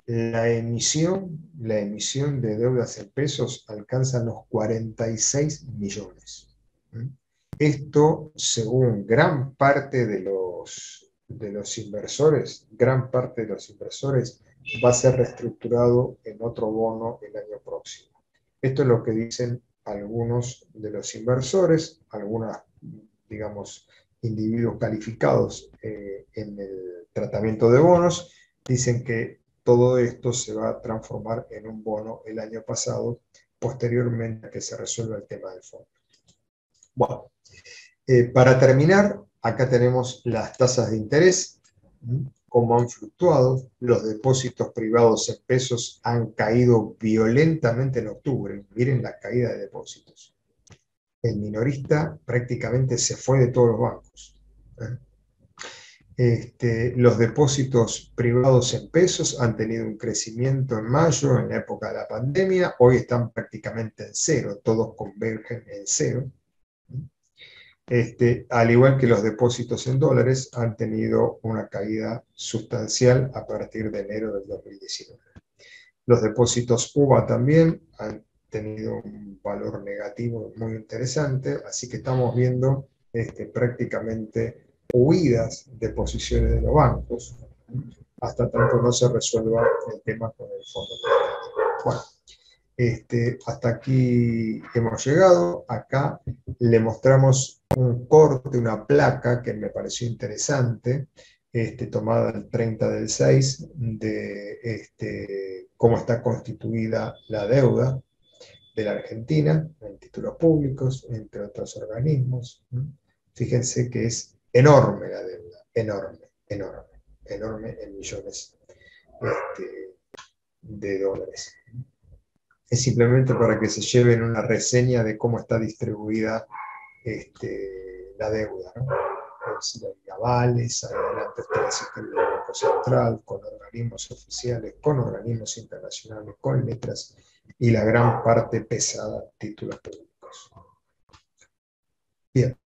La emisión de deudas en pesos alcanza los 46 millones. Esto, según gran parte de los inversores, va a ser reestructurado en otro bono el año próximo. Esto es lo que dicen algunos de los inversores, algunas, digamos, individuos calificados en el tratamiento de bonos. Dicen que todo esto se va a transformar en un bono el año pasado, posteriormente a que se resuelva el tema del fondo. Bueno, para terminar, acá tenemos las tasas de interés, cómo han fluctuado. Los depósitos privados en pesos han caído violentamente en octubre. Miren la caída de depósitos. El minorista prácticamente se fue de todos los bancos. Los depósitos privados en pesos han tenido un crecimiento en mayo, en la época de la pandemia. Hoy están prácticamente en cero, todos convergen en cero. Al igual que los depósitos en dólares han tenido una caída sustancial a partir de enero del 2019. Los depósitos UVA también han tenido un valor negativo muy interesante, así que estamos viendo prácticamente huidas de posiciones de los bancos, hasta tanto no se resuelva el tema con el Fondo Monetario. Bueno, hasta aquí hemos llegado. Acá le mostramos un corte, una placa que me pareció interesante, tomada el 30/6, de cómo está constituida la deuda de la Argentina, en títulos públicos, entre otros organismos. Fíjense que es enorme la deuda, enorme en millones de dólares. Es simplemente para que se lleven una reseña de cómo está distribuida la deuda, ¿no? Hay avales, adelante está el sistema del Banco Central, con organismos oficiales, con organismos internacionales, con letras, y la gran parte pesada, títulos públicos. Bien,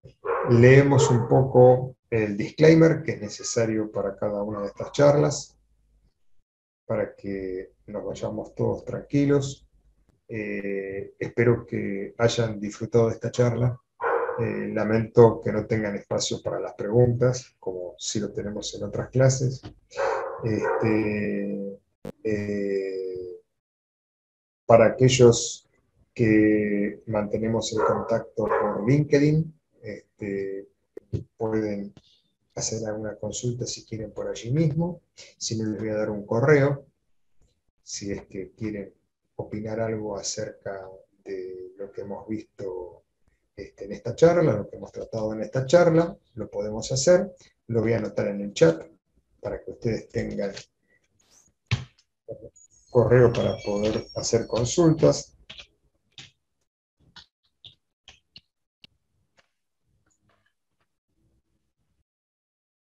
leemos un poco el disclaimer que es necesario para cada una de estas charlas, para que nos vayamos todos tranquilos. Espero que hayan disfrutado de esta charla. Lamento que no tengan espacio para las preguntas, como sí lo tenemos en otras clases. Para aquellos que mantenemos el contacto por LinkedIn, pueden hacer alguna consulta si quieren por allí mismo. Si no, les voy a dar un correo, si es que quieren opinar algo acerca de lo que hemos visto en esta charla, lo que hemos tratado en esta charla, lo podemos hacer. Lo voy a anotar en el chat para que ustedes tengan correo para poder hacer consultas.